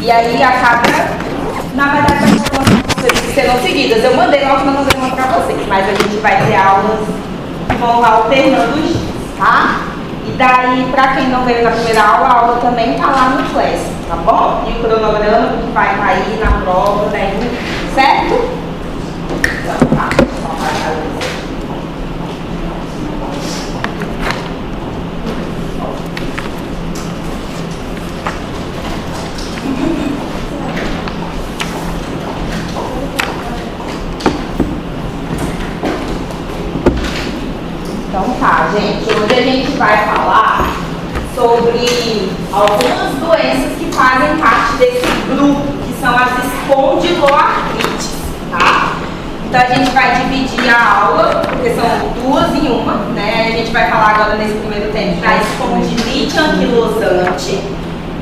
E aí acaba, na verdade, serão seguidas. Eu mandei lá que nós vamos mostrar para vocês, mas a gente vai ter aulas que vão alternando os dias, tá? E daí, para quem não veio na primeira aula, a aula também está lá no Flash, tá bom? E o cronograma que vai cair na prova, daí, certo? Então, tá. Então tá, gente, hoje a gente vai falar sobre algumas doenças que fazem parte desse grupo, que são as espondiloartrites, tá? Então a gente vai dividir a aula, porque são duas em uma, né? A gente vai falar agora nesse primeiro tempo da espondilite anquilosante,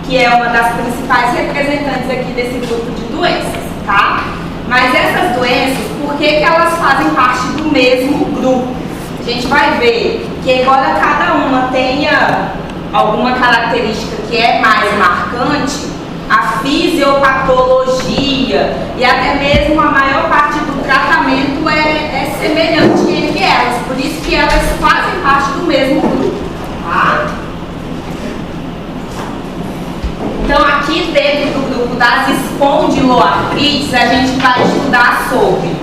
que é uma das principais representantes aqui desse grupo de doenças, tá? Mas essas doenças, por que elas fazem parte do mesmo grupo? A gente vai ver que, embora cada uma tenha alguma característica que é mais marcante, a fisiopatologia e até mesmo a maior parte do tratamento é semelhante entre elas. Por isso que elas fazem parte do mesmo grupo, tá? Então, aqui dentro do grupo das espondiloartrites, a gente vai estudar sobre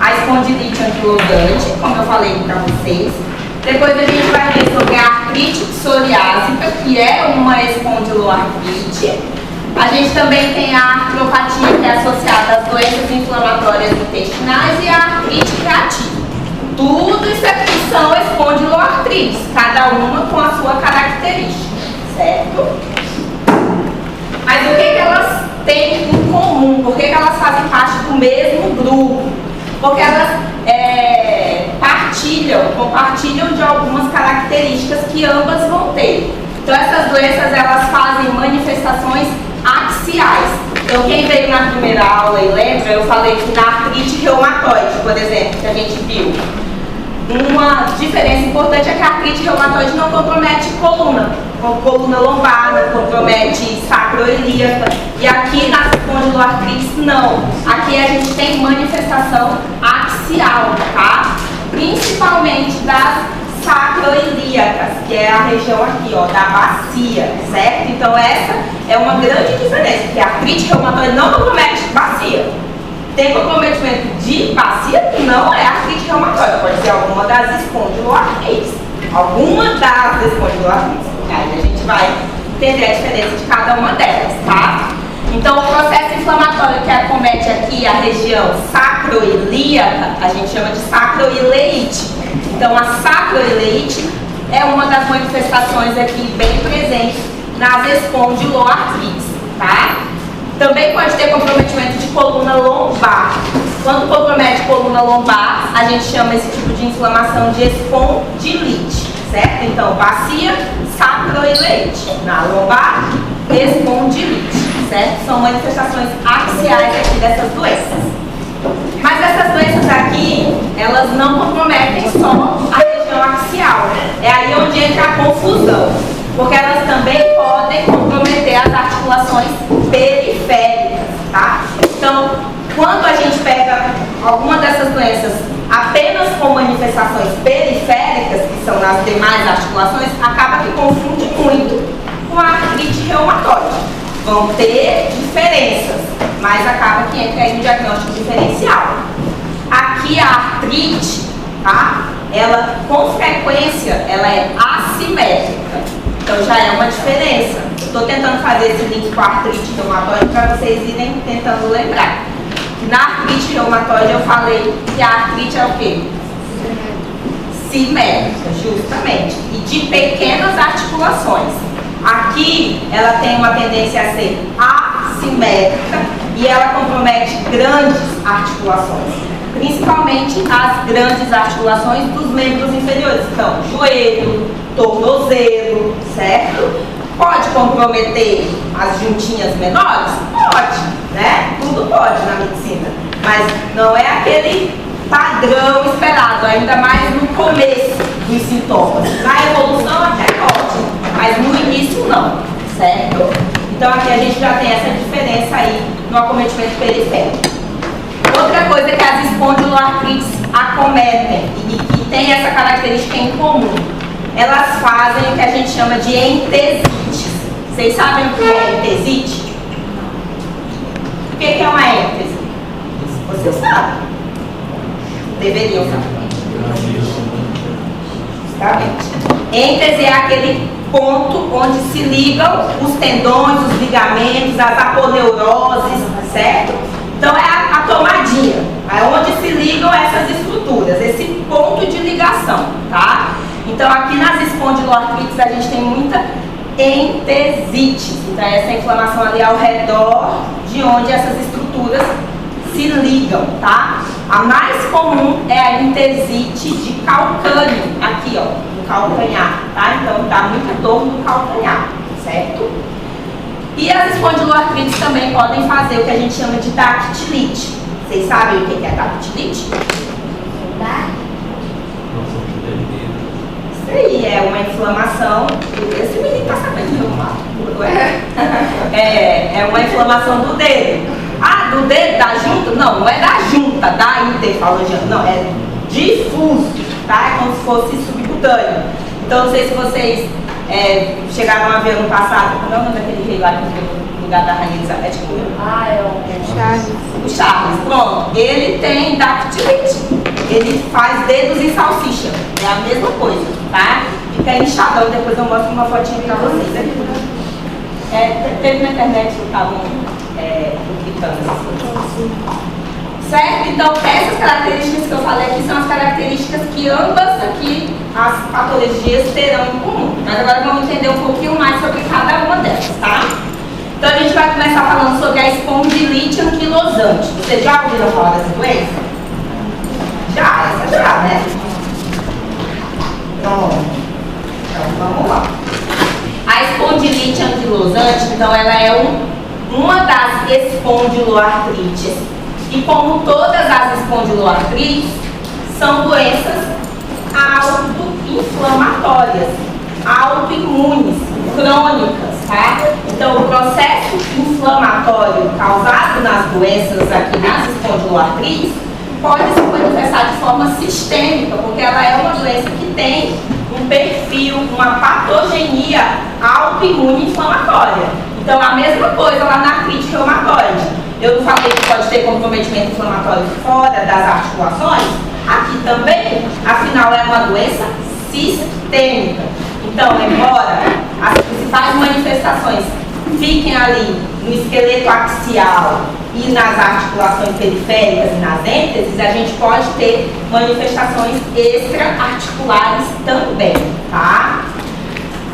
a espondilite anquilosante, como eu falei para vocês. Depois a gente vai ver sobre a artrite psoriásica, que é uma espondiloartrite. A gente também tem a artropatia, que é associada às doenças inflamatórias intestinais, e a artrite reativa. Tudo isso aqui são espondiloartrites, cada uma com a sua característica, certo? Mas o que elas têm em comum? Por que elas fazem parte do mesmo grupo? Porque elas compartilham de algumas características que ambas vão ter. Então essas doenças, elas fazem manifestações axiais. Então quem veio na primeira aula e lembra, eu falei que na artrite reumatoide, por exemplo, que a gente viu, uma diferença importante é que a artrite reumatoide não compromete coluna lombar, não compromete sacroiliaca. E aqui nas espondiloartrites não. Aqui a gente tem manifestação axial, tá? Principalmente das sacroiliacas, que é a região aqui, ó, da bacia, certo? Então essa é uma grande diferença, porque a artrite reumatoide não compromete bacia. Tem comprometimento de bacia, não é artrite reumatoide, pode ser alguma das espondiloartrites. Alguma das espondiloartrites. Aí a gente vai entender a diferença de cada uma delas, tá? Então o processo inflamatório que acomete aqui a região sacroiliaca, a gente chama de sacroileite. Então a sacroileite é uma das manifestações aqui bem presentes nas espondiloartrites, tá? Também pode ter comprometimento de coluna lombar. Quando compromete coluna lombar, a gente chama esse tipo de inflamação de espondilite, certo? Então, bacia, sacroileite. Na lombar, espondilite, certo? São manifestações axiais aqui dessas doenças. Mas essas doenças aqui, elas não comprometem só a região axial. É aí onde entra a confusão. Porque elas também podem comprometer as articulações periféricas, tá? Então, quando a gente pega alguma dessas doenças apenas com manifestações periféricas, que são nas demais articulações, acaba que confunde muito com a artrite reumatoide. Vão ter diferenças, mas acaba que entra aí no diagnóstico diferencial. Aqui a artrite, tá? Ela, com frequência, ela é assimétrica. Então já é uma diferença. Estou tentando fazer esse link com a artrite reumatoide para vocês irem tentando lembrar. Na artrite reumatoide eu falei que a artrite é o quê? Simétrica, justamente. E de pequenas articulações. Aqui ela tem uma tendência a ser assimétrica e ela compromete grandes articulações. Principalmente as grandes articulações dos membros inferiores. Então, joelho, tornozelo, certo? Pode comprometer as juntinhas menores? Pode, né? Tudo pode na medicina. Mas não é aquele padrão esperado, ainda mais no começo dos sintomas. Na evolução até pode, mas no início não, certo? Então aqui a gente já tem essa diferença aí no acometimento periférico. Outra coisa que as espondiloartrites acometem e que tem essa característica em comum, elas fazem o que a gente chama de entesites. Vocês sabem o que é entesite? O que é uma êntese? Vocês sabem. Deveriam saber. Êntese é aquele ponto onde se ligam os tendões, os ligamentos, as aponeuroses, certo? Então é a tomadinha, é onde se ligam essas estruturas, esse ponto de ligação, tá? Então aqui nas espondiloartrites a gente tem muita entesite, então essa inflamação ali ao redor de onde essas estruturas se ligam, tá? A mais comum é a entesite de calcâneo, aqui ó, no calcanhar, tá? Então dá muita dor no calcanhar, certo? E as espondiloartrites também podem fazer o que a gente chama de dactilite. Vocês sabem o que é dactilite? Isso aí é uma inflamação. Esse menino tá sabendo meu mapa. É uma inflamação do dedo. Ah, do dedo da junta? Não, não é da junta, da interfalangea. Não, é difuso, tá? É como se fosse subcutâneo. Então, não sei se vocês chegaram a ver ano passado, qual é o nome daquele rei lá que ficou no lugar da Rainha Elizabeth? É o Charles. O Charles, pronto. Ele tem dactilite. Ele faz dedos em salsicha. É a mesma coisa, tá? Fica inchadão, depois eu mostro uma fotinha pra vocês. Teve na internet que estavam publicando essas coisas. Certo? Então, essas características que eu falei aqui são as características que ambas aqui, as patologias, terão em comum. Mas agora vamos entender um pouquinho mais sobre cada uma delas, tá? Então, a gente vai começar falando sobre a espondilite anquilosante. Vocês já ouviram falar dessa doença? Já, né? Pronto. Então, vamos lá. A espondilite anquilosante, então, ela é uma das espondiloartrites. E como todas as espondiloartrites, são doenças autoinflamatórias, autoimunes, crônicas, tá? Então, o processo inflamatório causado nas doenças aqui nas espondiloartrites pode se manifestar de forma sistêmica, porque ela é uma doença que tem um perfil, uma patogenia autoimune inflamatória. Então, a mesma coisa lá na artrite reumatoide. Eu não falei que pode ter comprometimento inflamatório fora das articulações? Aqui também, afinal, é uma doença sistêmica. Então, embora as principais manifestações fiquem ali no esqueleto axial e nas articulações periféricas e nas ênteses, a gente pode ter manifestações extra-articulares também, tá?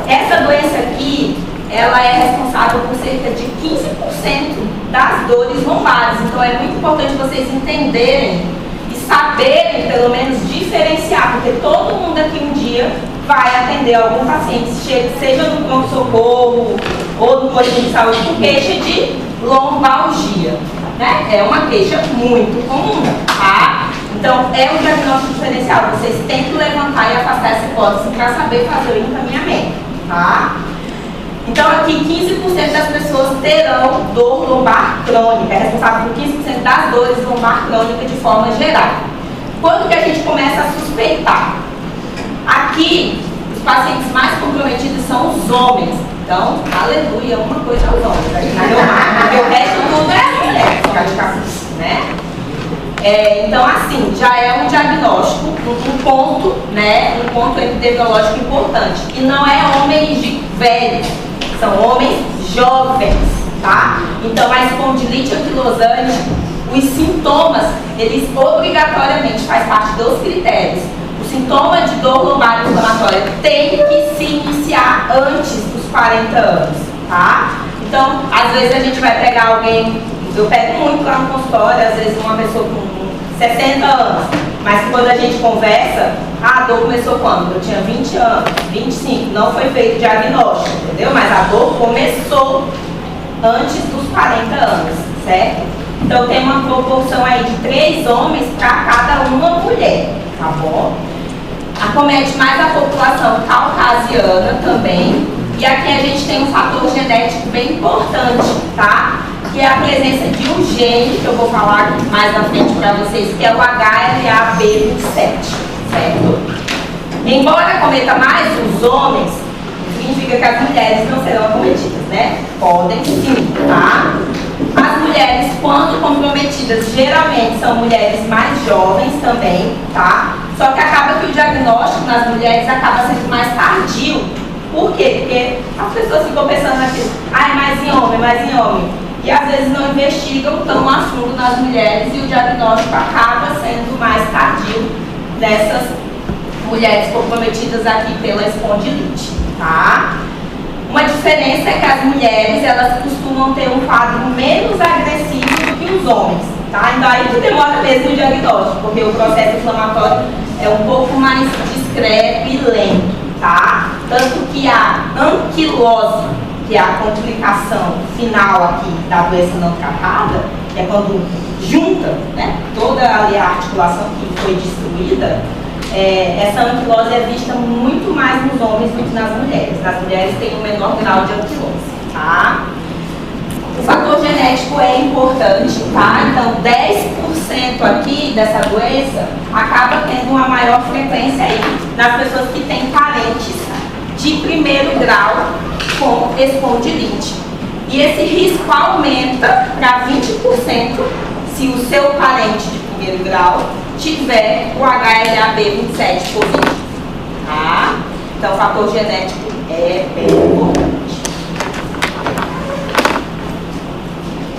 Essa doença aqui, ela é responsável por cerca de 15% das dores lombares. Então é muito importante vocês entenderem e saberem, pelo menos, diferenciar, porque todo mundo aqui um dia vai atender algum paciente, seja no pronto-socorro ou no posto de saúde, com queixa de lombalgia, né? É uma queixa muito comum, tá? Então é um diagnóstico diferencial. Vocês têm que levantar e afastar essa hipótese para saber fazer o encaminhamento, tá? Então aqui 15% das pessoas terão dor lombar crônica, é responsável por 15% das dores lombar crônica de forma geral. Quando que a gente começa a suspeitar? Aqui, os pacientes mais comprometidos são os homens. Então, aleluia, uma coisa aos homens, aqui na reumata, porque o resto tudo é a mulher, né? Então, assim, já é um diagnóstico, um ponto, né? Um ponto epidemiológico importante. E não é homens velhos. São homens jovens, tá? Então, a espondilite anquilosante, os sintomas, eles obrigatoriamente faz parte dos critérios. O sintoma de dor lombar inflamatória tem que se iniciar antes dos 40 anos, tá? Então, às vezes a gente vai pegar alguém, eu pego muito lá no consultório, às vezes uma pessoa com 60 anos, mas quando a gente conversa, a dor começou quando? Eu tinha 20 anos, 25, não foi feito diagnóstico, entendeu? Mas a dor começou antes dos 40 anos, certo? Então tem uma proporção aí de 3 homens para cada uma mulher, tá bom? Acomete mais a população caucasiana também, E aqui a gente tem um fator genético bem importante, tá? Que é a presença de um gene, que eu vou falar mais na frente para vocês, que é o HLA-B27, certo? Embora acometa mais os homens, significa que as mulheres não serão acometidas, né? Podem sim, tá? As mulheres, quando comprometidas, geralmente são mulheres mais jovens também, tá? Só que acaba que o diagnóstico nas mulheres acaba sendo mais tardio. Por quê? Porque as pessoas ficam pensando aqui, mais em homem, mais em homem. E às vezes não investigam tão a fundo nas mulheres e o diagnóstico acaba sendo mais tardio dessas mulheres comprometidas aqui pela espondilite, tá? Uma diferença é que as mulheres, elas costumam ter um quadro menos agressivo do que os homens, tá? Então aí que demora mesmo o diagnóstico, porque o processo inflamatório é um pouco mais discreto e lento, tá? Tanto que a anquilose, que é a complicação final aqui da doença não tratada, que é quando junta, né, toda ali a articulação que foi destruída, essa anquilose é vista muito mais nos homens do que nas mulheres. Nas mulheres tem um menor grau de anquilose, tá? O fator genético é importante, tá? Então 10% aqui dessa doença acaba tendo uma maior frequência aí nas pessoas que têm parentes de primeiro grau com espondilite. E esse risco aumenta para 20% se o seu parente de primeiro grau tiver o HLA-B27 positivo, tá? Então o fator genético é bem importante.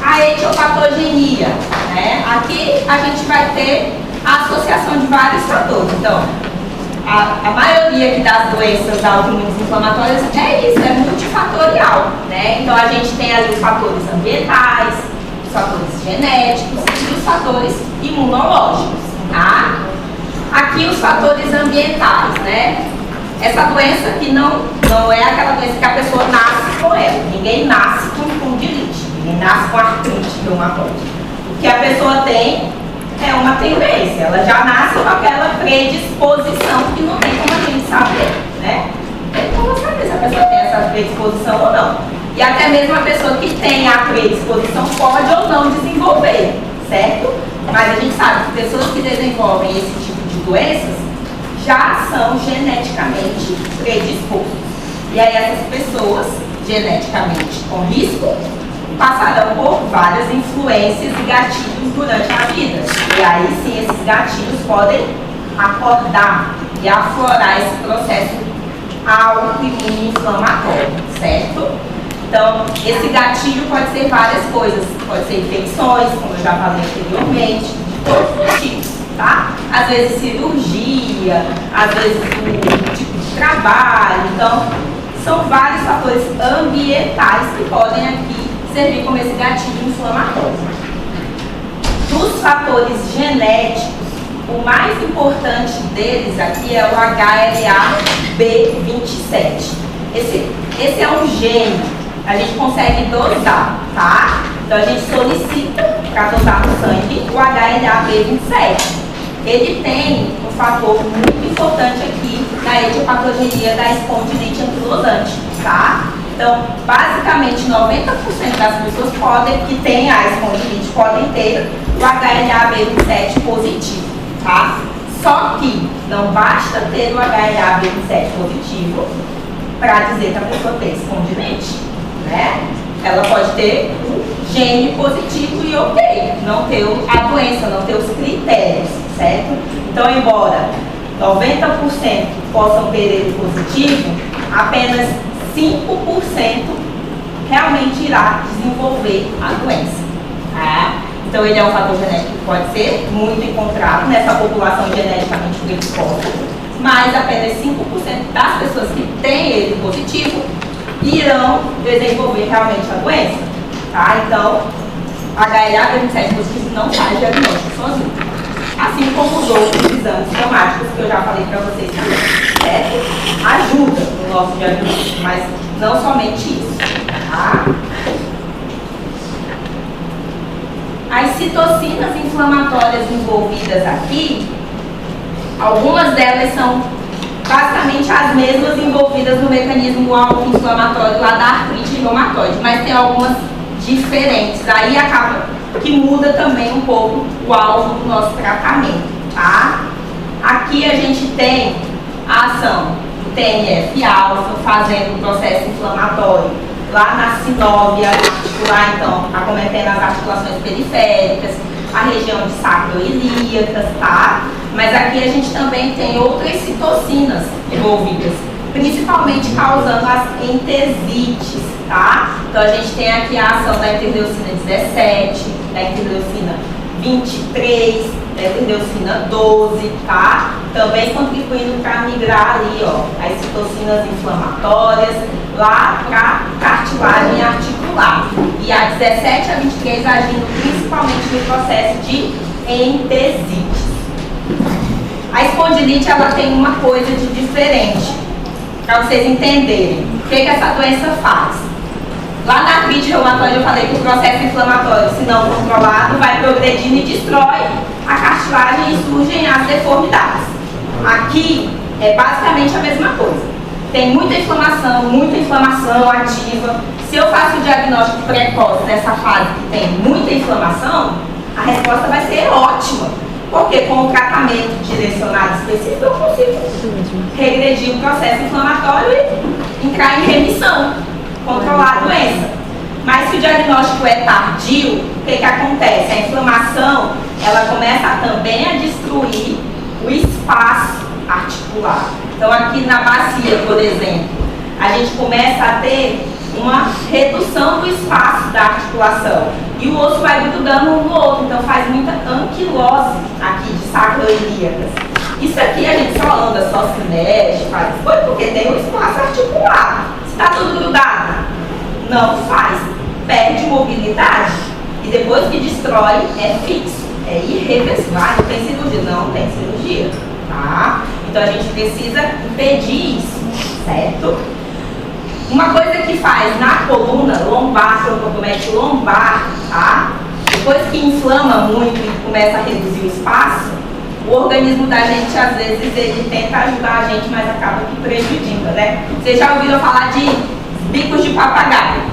A etiopatogenia, né? Aqui a gente vai ter a associação de vários fatores. Então, a maioria aqui das doenças autoimunes inflamatórias é isso, é multifatorial, né? Então a gente tem ali os fatores ambientais, os fatores genéticos e os fatores imunológicos, tá? Aqui os fatores ambientais, né? Essa doença aqui não é aquela doença que a pessoa nasce com ela. Ninguém nasce com espondilite, ninguém nasce com artrite reumatoide. O que a pessoa tem é uma tendência, ela já nasce com aquela predisposição que não tem como a gente saber, né? Tem como saber se a pessoa tem essa predisposição ou não. E até mesmo a pessoa que tem a predisposição pode ou não desenvolver, certo? Mas a gente sabe que pessoas que desenvolvem esse tipo de doenças já são geneticamente predispostas. E aí essas pessoas, geneticamente com risco, passarão por várias influências e gatilhos durante a vida. E aí sim, esses gatilhos podem acordar e aflorar esse processo autoimune inflamatório, certo? Então, esse gatilho pode ser várias coisas. Pode ser infecções, como eu já falei anteriormente, de todos os tipos, tá? Às vezes cirurgia, às vezes um tipo de trabalho. Então, são vários fatores ambientais que podem aqui servir como esse gatilho inflamatório. Dos fatores genéticos, o mais importante deles aqui é o HLA-B27. Esse é um gene, a gente consegue dosar, tá? Então a gente solicita para dosar no sangue o HLA-B27. Ele tem um fator muito importante aqui na etiopatogenia da espondilite anquilosante, tá? Então, basicamente, 90% das pessoas que têm a espondilite podem ter o HLA-B27 positivo, tá? Só que não basta ter o HLA-B27 positivo para dizer que a pessoa tem espondilite, né? Ela pode ter um gene positivo e ok, não ter a doença, não ter os critérios, certo? Então, embora 90% possam ter ele positivo, apenas 5% realmente irá desenvolver a doença, tá? Então ele é um fator genético que pode ser muito encontrado nessa população geneticamente predisposta, mas apenas 5% das pessoas que têm ele positivo irão desenvolver realmente a doença, tá? Então, HLA-B27 positivo não faz diagnóstico sozinho, assim como os outros exames somáticos que eu já falei para vocês também, certo? Ajuda no nosso diagnóstico, mas não somente isso, tá? As citocinas inflamatórias envolvidas aqui, algumas delas são basicamente as mesmas envolvidas no mecanismo autoinflamatório lá da artrite reumatoide, mas tem algumas diferentes. Aí acaba que muda também um pouco o alvo do nosso tratamento, tá? Aqui a gente tem a ação do TNF-alfa fazendo o processo inflamatório lá na sinóvia articular, então, acometendo as articulações periféricas, a região de sacroiliacas, tá? Mas aqui a gente também tem outras citocinas envolvidas, principalmente causando as entesites, tá? Então a gente tem aqui a ação da interleucina 17, da interleucina 23, da interleucina 12, tá? Também contribuindo para migrar ali, ó, as citocinas inflamatórias lá para cartilagem articular. E a 17 a 23 agindo principalmente no processo de entesites. A espondilite, ela tem uma coisa de diferente, para vocês entenderem o que essa doença faz. Lá na artrite reumatoide eu falei que o processo inflamatório, se não controlado, vai progredindo e destrói a cartilagem e surgem as deformidades. Aqui é basicamente a mesma coisa. Tem muita inflamação ativa. Se eu faço o diagnóstico precoce nessa fase que tem muita inflamação, a resposta vai ser ótima. Porque com o tratamento direcionado específico eu consigo regredir o processo inflamatório e entrar em remissão, controlar a doença. Mas se o diagnóstico é tardio, o que acontece? A inflamação, ela começa também a destruir o espaço articular. Então aqui na bacia, por exemplo, a gente começa a ter uma redução do espaço da articulação e o osso vai grudando um no outro, então faz muita anquilose aqui de sacroiliacas. Isso aqui a gente só anda, só se mexe, faz coisa porque tem um espaço articular. Se está tudo grudado, não faz, perde mobilidade e depois que destrói é fixo, é irreversível. Ah, não tem cirurgia? Não tem cirurgia, tá? Então a gente precisa impedir isso, certo? Uma coisa que faz na coluna lombar, quando compromete lombar, tá? Depois que inflama muito e começa a reduzir o espaço, o organismo da gente, às vezes, ele tenta ajudar a gente, mas acaba que prejudica, né? Vocês já ouviram falar de bicos de papagaio,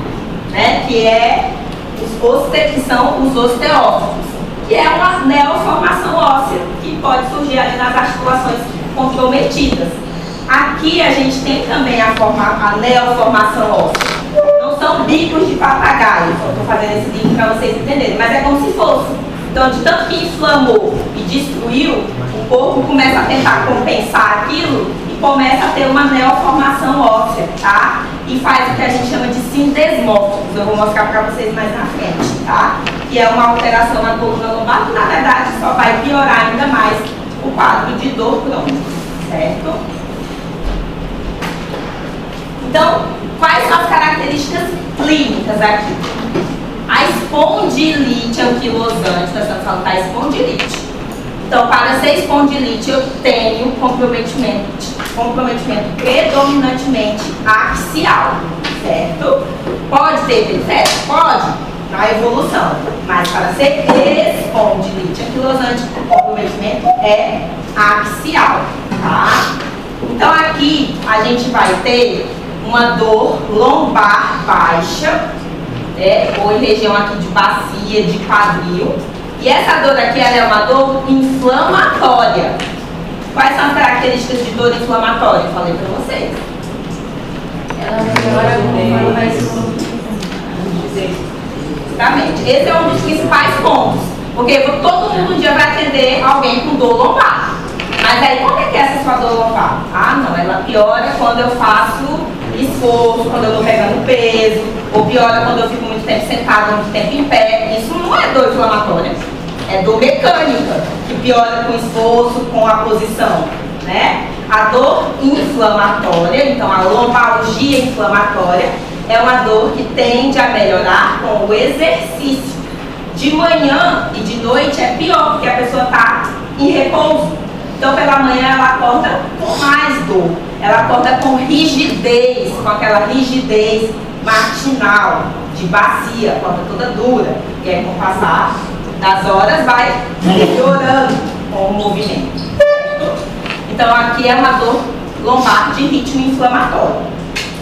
né? Que são os osteócitos, que é uma neoformação óssea que pode surgir ali nas articulações comprometidas. Aqui a gente tem também a neoformação óssea. Não são bicos de papagaio, só estou fazendo esse link para vocês entenderem, mas é como se fosse. Então, de tanto que inflamou e destruiu, o corpo começa a tentar compensar aquilo e começa a ter uma neoformação óssea, tá? E faz o que a gente chama de sindesmórficos. Eu vou mostrar para vocês mais na frente, tá? Que é uma alteração na coluna lombar que, na verdade, só vai piorar ainda mais o quadro de dor crônica, certo? Então, quais são as características clínicas aqui? A espondilite anquilosante, nós estamos falando da espondilite. Então, para ser espondilite, eu tenho comprometimento predominantemente axial, certo? Pode ter periférico? Pode, na evolução. Mas para ser espondilite anquilosante, o comprometimento é axial, tá? Então, aqui a gente vai ter uma dor lombar baixa, né, ou em região aqui de bacia, de quadril. E essa dor aqui, ela é uma dor inflamatória. Quais são as características de dor inflamatória? Eu falei para vocês. Ela melhora com mais. Exatamente. Esse é um dos principais pontos. Porque todo mundo um dia vai atender alguém com dor lombar. Mas aí, como é que é essa sua dor lombar? Ah, não, ela piora quando eu faço esforço, quando eu estou pegando peso, ou piora quando eu fico muito tempo sentado, muito tempo em pé. Isso não é dor inflamatória, é dor mecânica, que piora com o esforço, com a posição, né? A dor inflamatória, então a lombalgia inflamatória, é uma dor que tende a melhorar com o exercício. De manhã e de noite é pior, porque a pessoa está em repouso. Então, pela manhã, ela acorda com mais dor. Ela acorda com rigidez, com aquela rigidez matinal, de bacia, acorda toda dura. E aí, com o passar das horas, vai melhorando com o movimento. Então, aqui é uma dor lombar de ritmo inflamatório.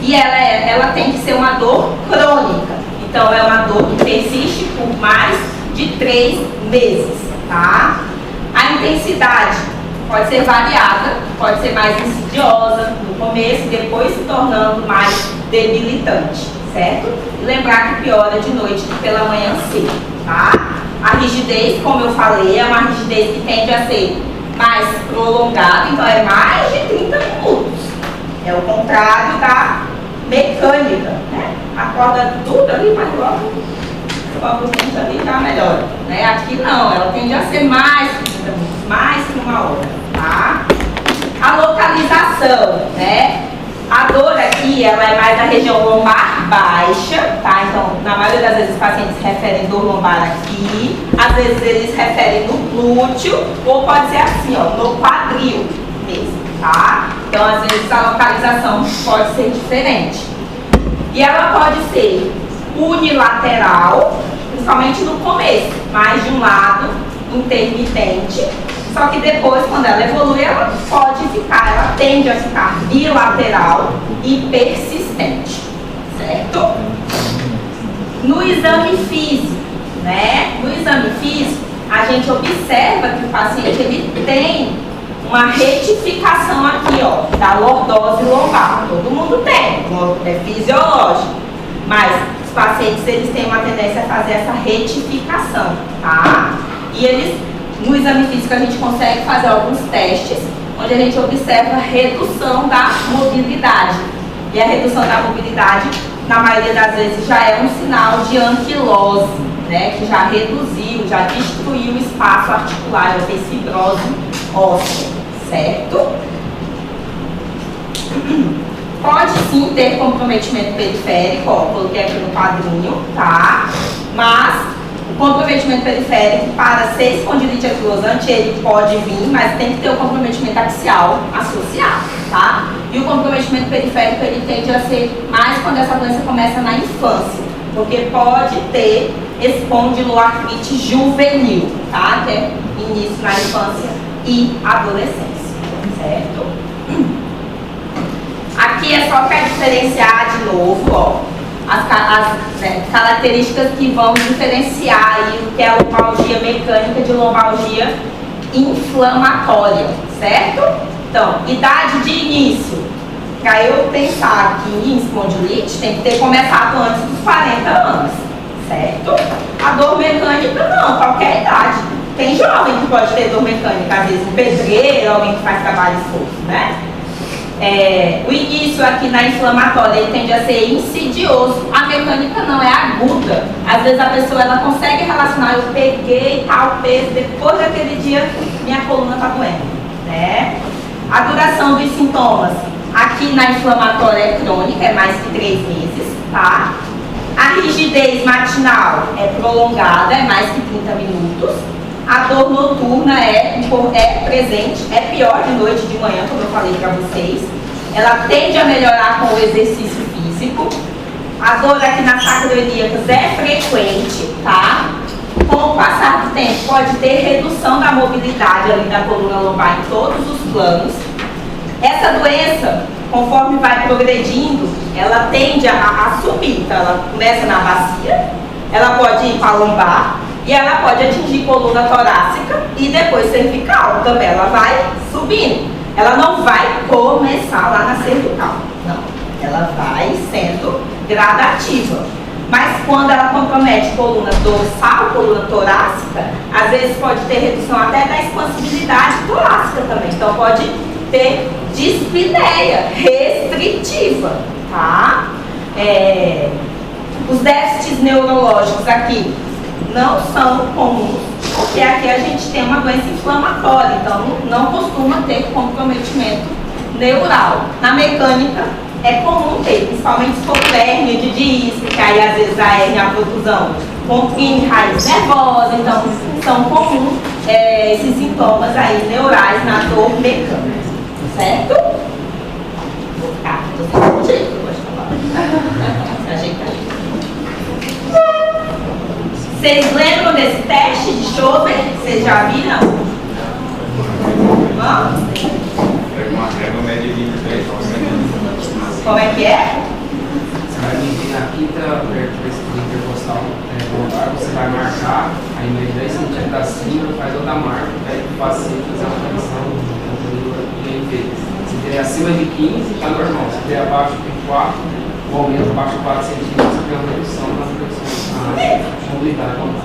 E ela tem que ser uma dor crônica. Então, é uma dor que persiste por mais de 3 meses, tá? A intensidade pode ser variada, pode ser mais insidiosa no começo, depois se tornando mais debilitante, certo? E lembrar que piora de noite e pela manhã cedo, tá? A rigidez, como eu falei, é uma rigidez que tende a ser mais prolongada, então é mais de 30 minutos. É o contrário da mecânica, né? Acorda tudo ali, mas logo o gente ali já melhora, né? Aqui não, ela tende a ser mais que 30 minutos, mais que 1 hora, tá? A localização, né? A dor aqui, ela é mais da região lombar baixa, tá? Então, na maioria das vezes os pacientes referem dor lombar aqui, às vezes eles referem no glúteo, ou pode ser assim, ó, no quadril mesmo, tá? Então, às vezes a localização pode ser diferente. E ela pode ser unilateral, principalmente no começo, mais de um lado, intermitente. Só que depois, quando ela evolui, ela pode ficar, ela tende a ficar bilateral e persistente, certo? No exame físico, né? No exame físico, a gente observa que o paciente ele tem uma retificação aqui, ó, da lordose lombar. Todo mundo tem, é fisiológico, mas os pacientes eles têm uma tendência a fazer essa retificação, tá? E eles, no exame físico, a gente consegue fazer alguns testes, onde a gente observa a redução da mobilidade. E a redução da mobilidade, na maioria das vezes, já é um sinal de anquilose, né? Que já reduziu, já destruiu o espaço articular, já fez fibrose óssea, certo? Pode sim ter comprometimento periférico, ó, coloquei aqui no quadrinho, tá? Mas o comprometimento periférico, para ser espondilite anquilosante, ele pode vir, mas tem que ter o comprometimento axial associado, tá? E o comprometimento periférico, ele tende a ser mais quando essa doença começa na infância, porque pode ter espondiloartrite juvenil, tá? Que é início na infância e adolescência, certo? Aqui é só para diferenciar de novo, ó, as características que vão diferenciar aí o que é a lombalgia mecânica de lombalgia inflamatória, certo? Então, idade de início. Para eu pensar aqui em espondilite, tem que ter começado antes dos 40 anos, certo? A dor mecânica não, qualquer idade. Tem jovem que pode ter dor mecânica, às vezes um pedreiro, alguém que faz trabalho esforço, né? O início aqui na inflamatória, ele tende a ser insidioso. A mecânica não, é aguda. Às vezes a pessoa ela consegue relacionar, eu peguei tal peso, depois daquele dia minha coluna está doendo, né? A duração dos sintomas, aqui na inflamatória é crônica, é mais que 3 meses, tá? A rigidez matinal é prolongada, é mais que 30 minutos. A dor noturna é presente, é pior de noite e de manhã, como eu falei para vocês. Ela tende a melhorar com o exercício físico. A dor aqui nas sacroiliacas é frequente, tá? Com o passar do tempo, pode ter redução da mobilidade ali da coluna lombar em todos os planos. Essa doença, conforme vai progredindo, ela tende a subir. Então, ela começa na bacia, ela pode ir para a lombar, e ela pode atingir coluna torácica e depois cervical também. Ela vai subindo. Ela não vai começar lá na cervical. Não. Ela vai sendo gradativa. Mas quando ela compromete coluna dorsal, coluna torácica, às vezes pode ter redução até da expansibilidade torácica também. Então pode ter dispneia restritiva, tá? Os déficits neurológicos aqui não são comuns, porque aqui a gente tem uma doença inflamatória, então não costuma ter comprometimento neural. Na mecânica é comum ter, principalmente se for hérnia de disco, que aí às vezes a hérnia, a protusão comprime raiz nervosa, então são comuns esses sintomas aí neurais na dor mecânica, certo? Ah, tô sem jeito, eu vou falar. Ajeitar. Vocês lembram desse teste de Schober? Vocês já viram? Vamos? Pega uma régua, mede 23 Como é que é? Você vai medir na quinta intercostal lombar, você vai marcar, aí mede 10 centímetros acima, faz outra marca, pede para o paciente fazer uma pressão em vezes. Se der acima de 15, está normal. Se der abaixo de 4, o aumento abaixo de 4 centímetros, você tem uma redução na mobilidade lombar.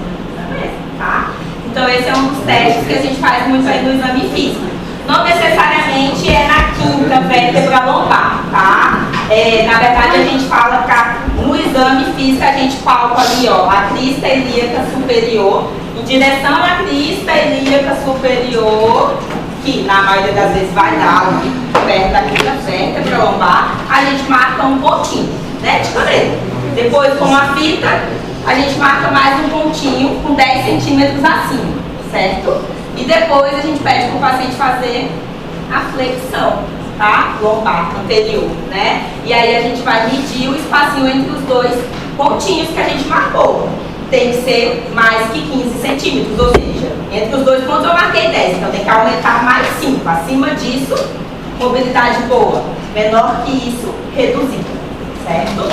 Tá? Então esse é um dos testes que a gente faz muito aí no exame físico. Não necessariamente é na quinta vértebra lombar, tá? Na verdade a gente fala que no exame físico a gente palpa ali, ó, a crista ilíaca superior, em direção à crista ilíaca superior, que na maioria das vezes vai dar ali perto da quinta vértebra lombar, a gente marca um pontinho, né, de caneta. Depois com a fita, a gente marca mais um pontinho com 10 centímetros acima, certo? E depois a gente pede para o paciente fazer a flexão, tá? Lombar anterior, né? E aí a gente vai medir o espacinho entre os dois pontinhos que a gente marcou. Tem que ser mais que 15 centímetros, ou seja, entre os dois pontos eu marquei 10, então tem que aumentar mais 5. Acima disso, mobilidade boa. Menor que isso, reduzida, certo?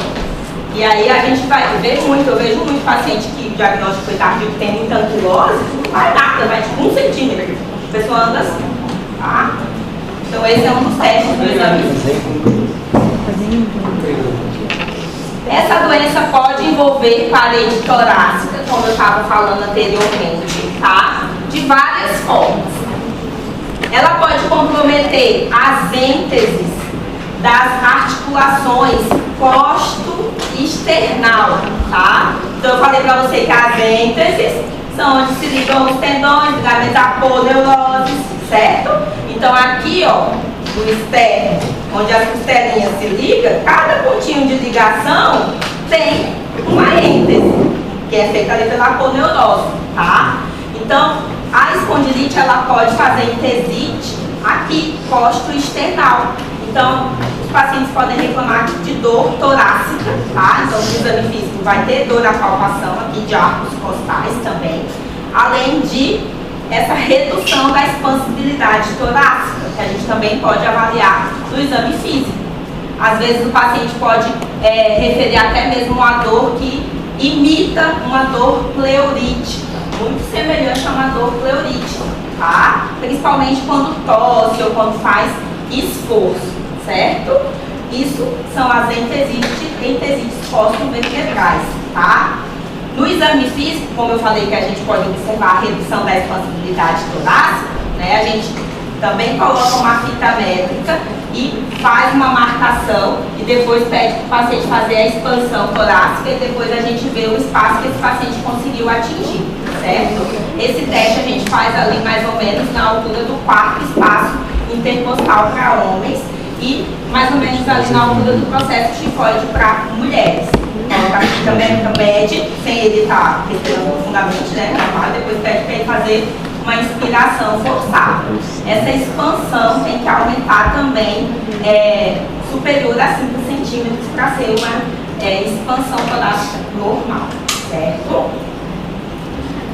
E aí a gente vai ver muito, eu vejo muito paciente que o diagnóstico foi tardio, que tem muita anquilose, não vai nada, vai tipo 1 centímetro. A pessoa anda assim, tá? Então esse é um dos testes do exame. Essa doença pode envolver parede torácica, como eu estava falando anteriormente, tá? De várias formas. Ela pode comprometer as ênteses das articulações costo-external, tá? Então eu falei para você que as ênteses são onde se ligam os tendões, ligamento aponeuroses, certo? Então aqui, ó, o externo, onde as costelinhas se ligam, cada pontinho de ligação tem uma êntese, que é feita ali pela aponeurose, tá? Então, a espondilite, ela pode fazer entesite aqui, costo-external. Então, os pacientes podem reclamar de dor torácica, tá? Então, no exame físico vai ter dor na palpação aqui de arcos costais também, além de essa redução da expansibilidade torácica, que a gente também pode avaliar no exame físico. Às vezes o paciente pode referir até mesmo uma dor que imita uma dor pleurítica, muito semelhante a uma dor pleurítica, tá? Principalmente quando tosse ou quando faz esforço, certo? Isso são as entesites costo-vertebrais, tá? No exame físico, como eu falei que a gente pode observar a redução da expansibilidade torácica, né? A gente também coloca uma fita métrica e faz uma marcação e depois pede para o paciente fazer a expansão torácica e depois a gente vê o espaço que esse paciente conseguiu atingir, certo? Esse teste a gente faz ali mais ou menos na altura do quarto espaço intercostal para homens e mais ou menos ali na altura do processo tifoide para mulheres. Coloca aqui também mede, sem ele estar respirando profundamente, né? Depois pede para ele fazer uma inspiração forçada. Essa expansão tem que aumentar também superior a 5 centímetros para ser uma expansão torácica normal, certo?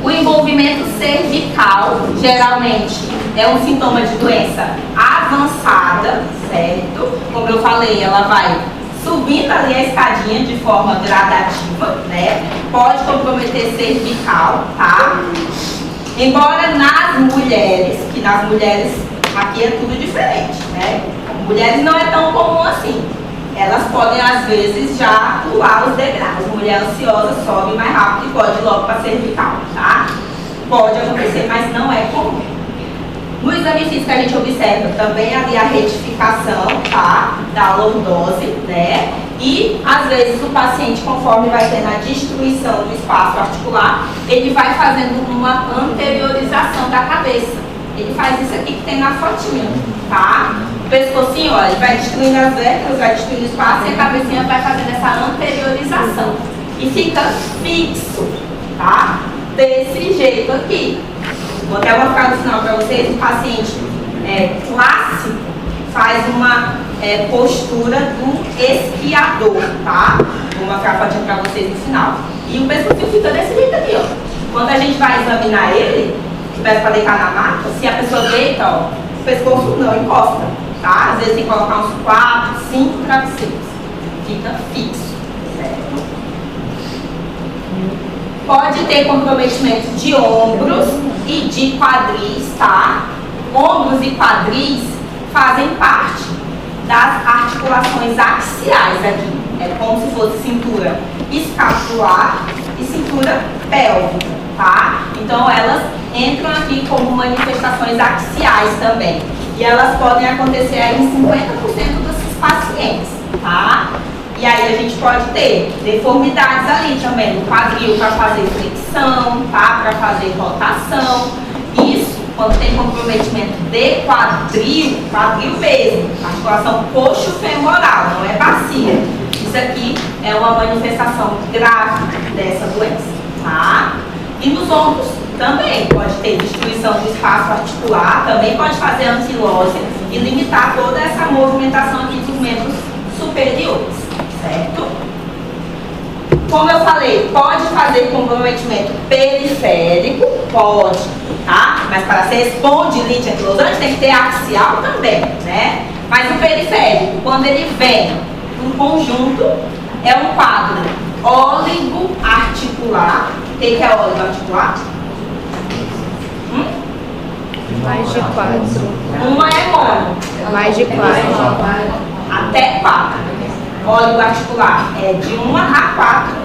O envolvimento cervical, geralmente, é um sintoma de doença avançada, certo? Como eu falei, ela vai subindo ali a escadinha de forma gradativa, né? Pode comprometer cervical, tá? Embora nas mulheres, que nas mulheres aqui é tudo diferente, né? Mulheres não é tão comum assim. Elas podem, às vezes, já pular os degraus. Mulher ansiosa sobe mais rápido e pode ir logo para cervical, tá? Pode acontecer, mas não é comum. No exame físico a gente observa também ali a retificação, tá? Da lordose, né? E às vezes o paciente, conforme vai tendo a destruição do espaço articular, ele vai fazendo uma anteriorização da cabeça. Ele faz isso aqui que tem na fotinha, tá? O pescocinho, ó, ele vai destruindo as vértebras, vai destruindo o espaço e a cabecinha vai fazendo essa anteriorização. E fica fixo, tá? Desse jeito aqui. Vou até mostrar no final para vocês, o paciente clássico faz uma postura do esquiador, tá? Vou mostrar a fotinha para vocês no final. E o pescocinho fica desse jeito aqui, ó. Quando a gente vai examinar ele, que peço para deitar na maca, se a pessoa deita, ó, o pescoço não encosta, tá? Às vezes tem que colocar uns 4, 5 travesseiros. Fica fixo, certo? Pode ter comprometimento de ombros e de quadris, tá? Ombros e quadris fazem parte das articulações axiais aqui. É como se fosse cintura escapular e cintura pélvica, tá? Então elas entram aqui como manifestações axiais também. E elas podem acontecer aí em 50% desses pacientes, tá? E aí a gente pode ter deformidades ali também no quadril para fazer flexão, tá? Para fazer rotação. Isso, quando tem comprometimento de quadril mesmo, articulação coxo-femoral, não é bacia. Isso aqui é uma manifestação grave dessa doença, tá? E nos ombros também pode ter destruição do espaço articular, também pode fazer ankilose e limitar toda essa movimentação aqui dos membros superiores, certo? Como eu falei, pode fazer comprometimento periférico, pode, tá? Mas para ser espondilite anquilosante tem que ter axial também, né? Mas o periférico, quando ele vem em conjunto, é um quadro óligo-articular. O que é óligo-articular? Mais de 4. Uma é mono. Mais de 4. Até 4. Óligo-articular é de 1 a 4.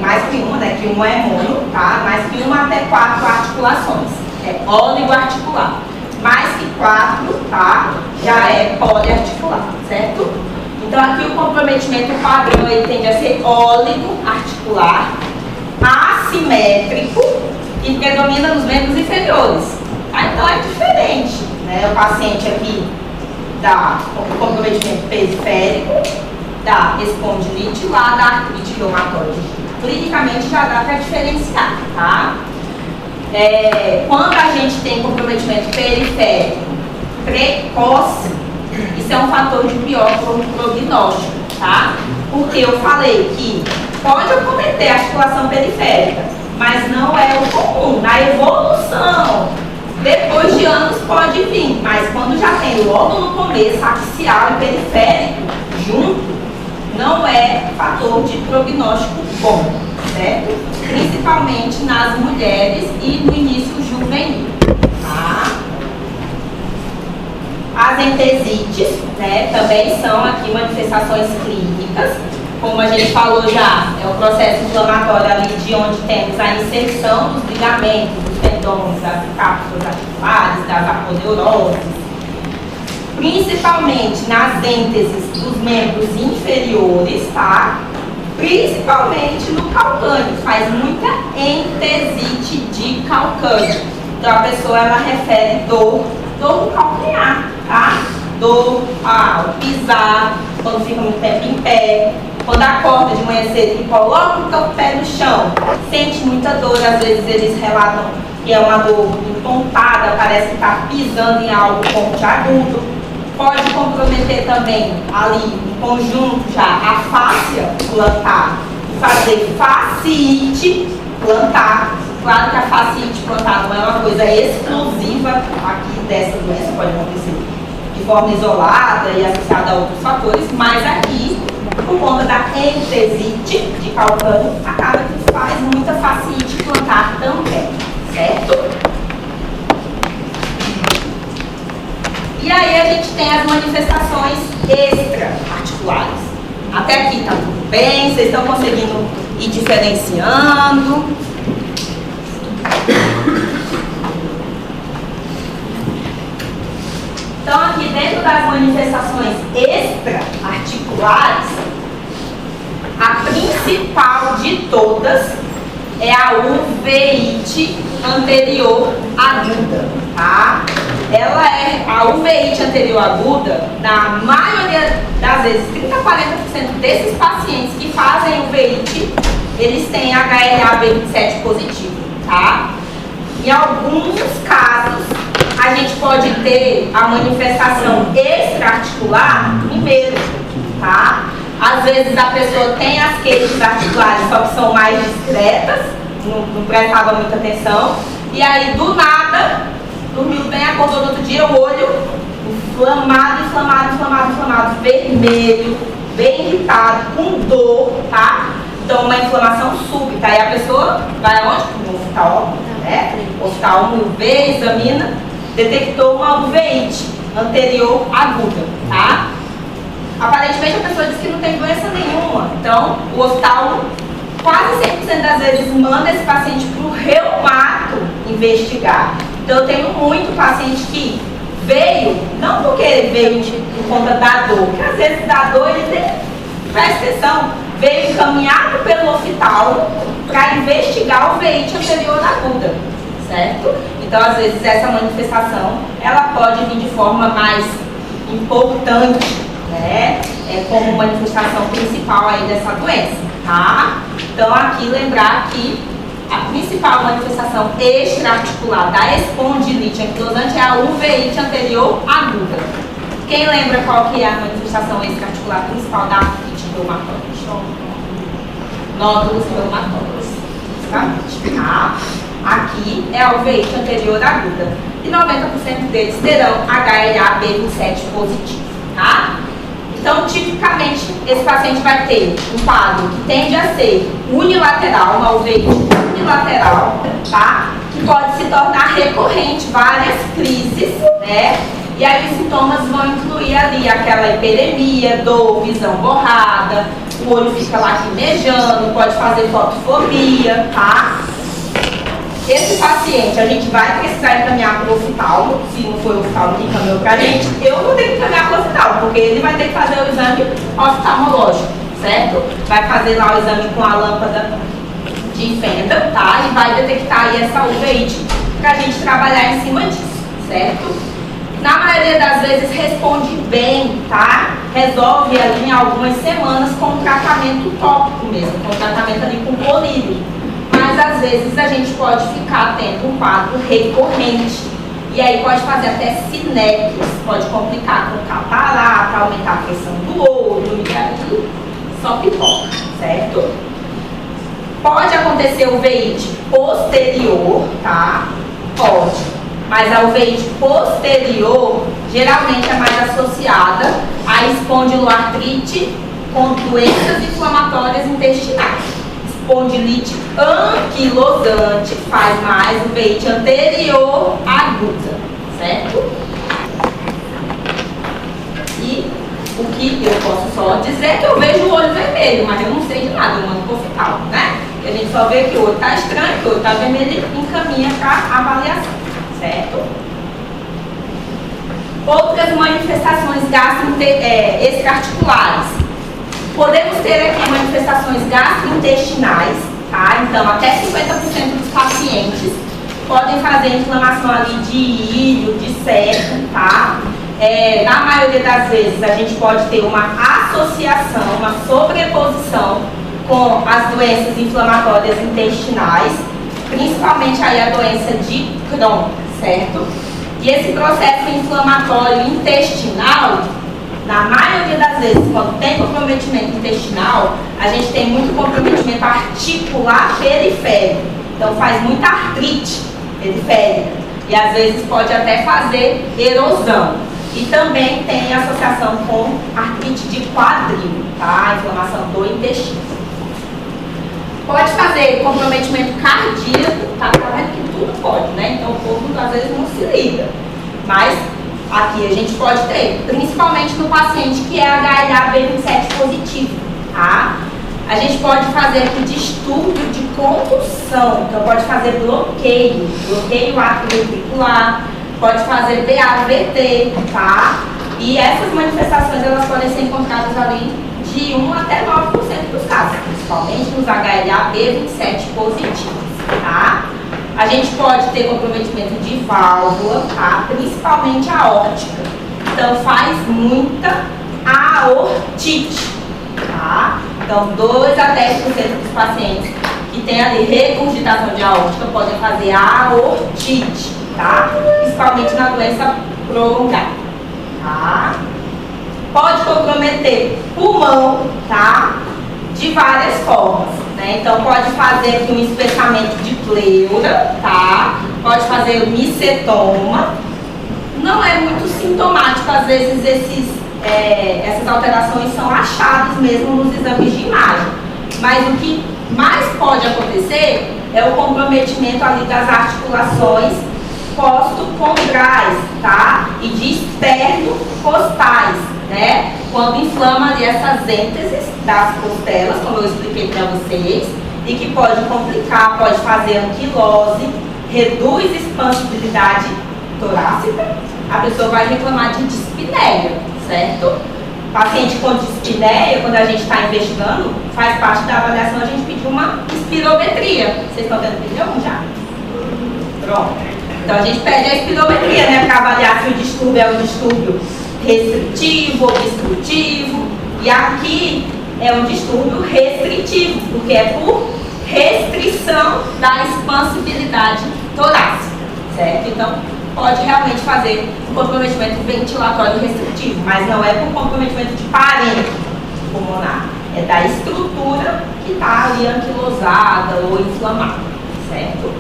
Mais que uma, né? Que uma é mono, tá? Mais que uma até 4 articulações. É óligo-articular. Mais que 4, tá? Já é poliarticular, certo? Então aqui o comprometimento padrão ele tende a ser óligo-articular, assimétrico e predomina nos membros inferiores. Então é diferente, né? O paciente aqui dá o comprometimento periférico, da espondilite lá da artrite reumatoide. Clinicamente já dá para diferenciar, tá? Quando a gente tem comprometimento periférico precoce, isso é um fator de pior prognóstico, tá? Porque eu falei que pode acometer a articulação periférica, mas não é o comum. Na evolução, depois de anos pode vir, mas quando já tem logo no começo axial e periférico junto, não é fator de prognóstico bom, certo? Principalmente nas mulheres e no início juvenil, tá? As entesites, né, também são aqui manifestações clínicas, como a gente falou já, é o processo inflamatório ali de onde temos a inserção dos ligamentos, dos tendões, das cápsulas articulares, das aponeuroses, principalmente nas ênteses dos membros inferiores, tá? Principalmente no calcâneo, faz muita entesite de calcâneo. Então a pessoa ela refere dor do calcanhar, tá? Dor ao pisar, quando fica muito tempo em pé, quando acorda de manhã cedo e coloca o pé no chão, sente muita dor, às vezes eles relatam que é uma dor entontada, parece que está pisando em algo pontiagudo. Pode comprometer também ali, em conjunto já, a fáscia plantar e fazer fasciite plantar. Claro que a fasciite plantar não é uma coisa exclusiva aqui dessa doença, pode acontecer de forma isolada e associada a outros fatores, mas aqui, por conta da entesite de calcânio, acaba que faz muita fasciite plantar também, certo? E aí a gente tem as manifestações extra-articulares. Até aqui tá tudo bem, vocês estão conseguindo ir diferenciando. Então aqui dentro das manifestações extra-articulares, a principal de todas é a uveíte anterior aguda, tá? A uveíte anterior aguda, na maioria das vezes, 30 a 40% desses pacientes que fazem uveíte, eles têm HLA-B27 positivo, tá? Em alguns casos, a gente pode ter a manifestação extra-articular primeiro, tá? Às vezes a pessoa tem as queixas articulares, só que são mais discretas, não prestava muita atenção, e aí do nada, dormiu bem, acordou no outro dia, o olho inflamado, vermelho, bem irritado, com dor, tá? Então, uma inflamação súbita. Aí a pessoa vai aonde? No oftalmo, né? O oftalmo vê, examina, detectou uma uveíte anterior aguda, tá? Aparentemente a pessoa diz que não tem doença nenhuma. Então, o oftalmo quase 100% das vezes manda esse paciente para o reumato investigar. Então, eu tenho muito paciente que veio, não porque ele veio por conta da dor, porque às vezes da dor ele tem, presta atenção, veio encaminhado pelo oftalmo para investigar a uveíte anterior aguda, certo? Então, às vezes, essa manifestação, ela pode vir de forma mais importante, né? Como manifestação principal aí dessa doença, tá? Então, aqui lembrar que a principal manifestação extraarticular da espondilite anquilosante é a uveíte anterior aguda. Quem lembra qual que é a manifestação extraarticular principal da artrite reumatoide? Nódulos reumatóides, tá? Aqui é a uveíte anterior aguda. E 90% deles terão HLA-B27 positivo, tá? Então, tipicamente, esse paciente vai ter um quadro que tende a ser unilateral, uma uveíte unilateral, tá? Que pode se tornar recorrente, várias crises, né? E aí os sintomas vão incluir ali aquela hiperemia, dor, visão borrada, o olho fica lacrimejando, pode fazer fotofobia, tá? Esse paciente a gente vai precisar encaminhar para o oftalmo, se não for o oftalmo que encaminhou para a gente, eu vou ter que encaminhar para o oftalmo, porque ele vai ter que fazer o exame oftalmológico, certo? Vai fazer lá o exame com a lâmpada de fenda, tá? E vai detectar aí essa uveíte para a gente trabalhar em cima disso, certo? Na maioria das vezes responde bem, tá? Resolve ali em algumas semanas com um tratamento tópico mesmo, com um tratamento ali com colírio. Mas às vezes a gente pode ficar tendo um quadro recorrente. E aí pode fazer até sinéquias, pode complicar com catarata, aumentar a pressão do olho, e aí só pipoca, certo? Pode acontecer uveíte posterior, tá? Pode. Mas a uveíte posterior geralmente é mais associada à espondiloartrite com doenças inflamatórias intestinais. Espondilite anquilosante faz mais uveíte anterior aguda, certo? E o que eu posso só dizer é que eu vejo o olho vermelho, mas eu não sei de nada, eu mando pro oftalmo, né? E a gente só vê que o olho está estranho, que o olho está vermelho e encaminha para avaliação, certo? Outras manifestações extraarticulares. Podemos ter aqui manifestações gastrointestinais, tá? Então, até 50% dos pacientes podem fazer inflamação ali de ilho, de septo, tá? Na maioria das vezes, a gente pode ter uma associação, uma sobreposição com as doenças inflamatórias intestinais, principalmente aí a doença de Crohn, certo? E esse processo inflamatório intestinal, na maioria das vezes, quando tem comprometimento intestinal, a gente tem muito comprometimento articular periférico. Então faz muita artrite periférica. E às vezes pode até fazer erosão. E também tem associação com artrite de quadril, tá? Inflamação do intestino. Pode fazer comprometimento cardíaco, tá vendo que tudo pode, né? Então o povo às vezes não se liga. Mas aqui a gente pode ter, principalmente no paciente que é HLA-B27 positivo, tá? A gente pode fazer aqui distúrbio de condução, então pode fazer bloqueio atrioventricular, pode fazer BAVT, tá? E essas manifestações elas podem ser encontradas ali de 1 até 9% dos casos, principalmente nos HLA-B27 positivos, tá? A gente pode ter comprometimento de válvula, tá? Principalmente aórtica. Então faz muita aortite, tá? Então 2 a 10% dos pacientes que têm ali regurgitação de aórtica podem fazer aortite, tá? Principalmente na doença prolongada, tá? Pode comprometer pulmão, tá? De várias formas, né? Então pode fazer aqui um espessamento de pleura, tá? Pode fazer o micetoma, não é muito sintomático, às vezes essas alterações são achadas mesmo nos exames de imagem. Mas o que mais pode acontecer é o comprometimento ali das articulações costocondrais, tá? E de esternocostais, né? Quando inflama ali essas ênteses das costelas, como eu expliquei para vocês, e que pode complicar, pode fazer anquilose, reduz expansibilidade torácica, a pessoa vai reclamar de dispneia, certo? Paciente com dispneia, quando a gente está investigando, faz parte da avaliação a gente pedir uma espirometria. Vocês estão tendo que pedir um já? Pronto. Então a gente pede a espirometria, né, para avaliar se o distúrbio é um distúrbio restritivo, obstrutivo. E aqui é um distúrbio restritivo, porque é por restrição da expansibilidade torácica, certo? Então pode realmente fazer um comprometimento ventilatório restritivo, mas não é por comprometimento de parênquima pulmonar, é da estrutura que está ali anquilosada ou inflamada, certo?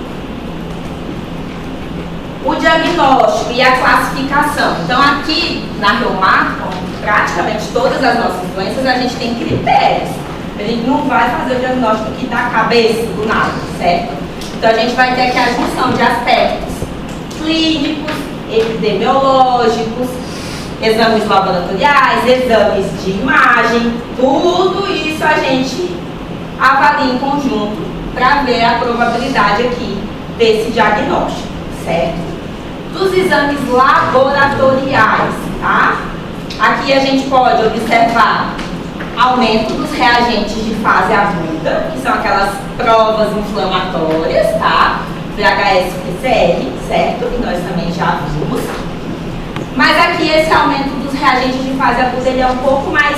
O diagnóstico e a classificação. Então aqui na Reumato, praticamente todas as nossas doenças, a gente tem critérios. A gente não vai fazer o diagnóstico aqui da cabeça, do nada, certo? Então a gente vai ter aqui a junção de aspectos clínicos, epidemiológicos, exames laboratoriais, exames de imagem, tudo isso a gente avalia em conjunto para ver a probabilidade aqui desse diagnóstico, certo? Dos exames laboratoriais, tá? Aqui a gente pode observar aumento dos reagentes de fase aguda, que são aquelas provas inflamatórias, tá? VHS e PCR, certo? Que nós também já vimos. Mas aqui esse aumento dos reagentes de fase aguda ele é um pouco mais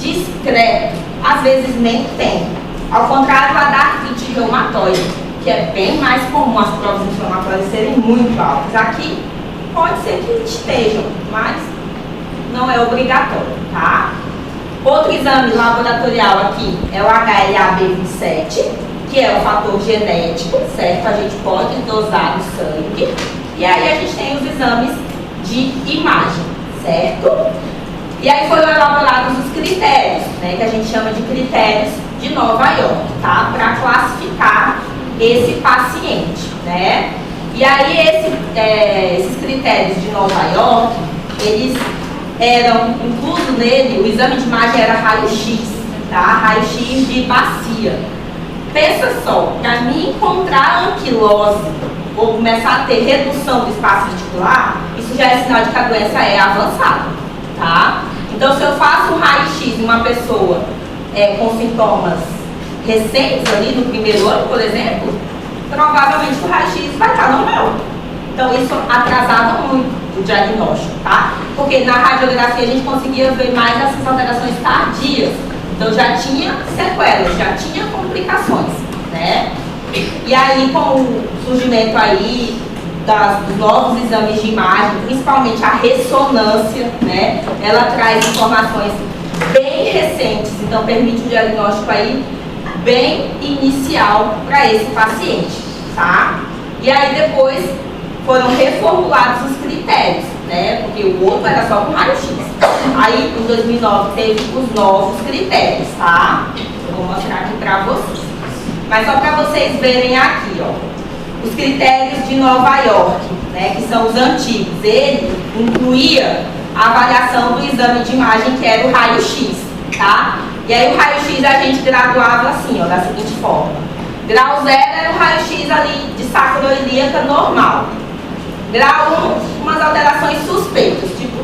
discreto, às vezes nem tem. Ao contrário da artrite reumatoide, que é bem mais comum as provas inflamatórias serem muito altas. Aqui pode ser que estejam, mas não é obrigatório, tá? Outro exame laboratorial aqui é o HLA-B27, que é o fator genético, certo? A gente pode dosar no sangue. E aí a gente tem os exames de imagem, certo? E aí foram elaborados os critérios, né? Que a gente chama de critérios de Nova York, tá? Para classificar esse paciente, né? E aí esses critérios de Nova York, eles eram, incluso nele, o exame de imagem era raio-x, tá? Raio-x de bacia. Pensa só, para mim encontrar anquilose ou começar a ter redução do espaço reticular, isso já é sinal de que a doença é avançada, tá? Então se eu faço um raio-x em uma pessoa com sintomas recentes ali no primeiro ano, por exemplo, provavelmente o raio-x vai estar normal. Então isso atrasava muito o diagnóstico, tá? Porque na radiografia a gente conseguia ver mais essas alterações tardias. Então já tinha sequelas, já tinha complicações, né? E aí com o surgimento aí dos novos exames de imagem, principalmente a ressonância, né? Ela traz informações bem recentes, então permite um diagnóstico aí bem inicial para esse paciente, tá? E aí depois foram reformulados os critérios, né? Porque o outro era só com raio-x. Aí, em 2009, teve os novos critérios, tá? Eu vou mostrar aqui para vocês. Mas só para vocês verem aqui, ó. Os critérios de Nova York, né? Que são os antigos. Ele incluía a avaliação do exame de imagem, que era o raio-x, tá? E aí o raio-x a gente graduava assim, ó, da seguinte forma. Grau 0 era o raio-x ali de sacroiliaca normal. Grau 1, umas alterações suspeitas, tipo,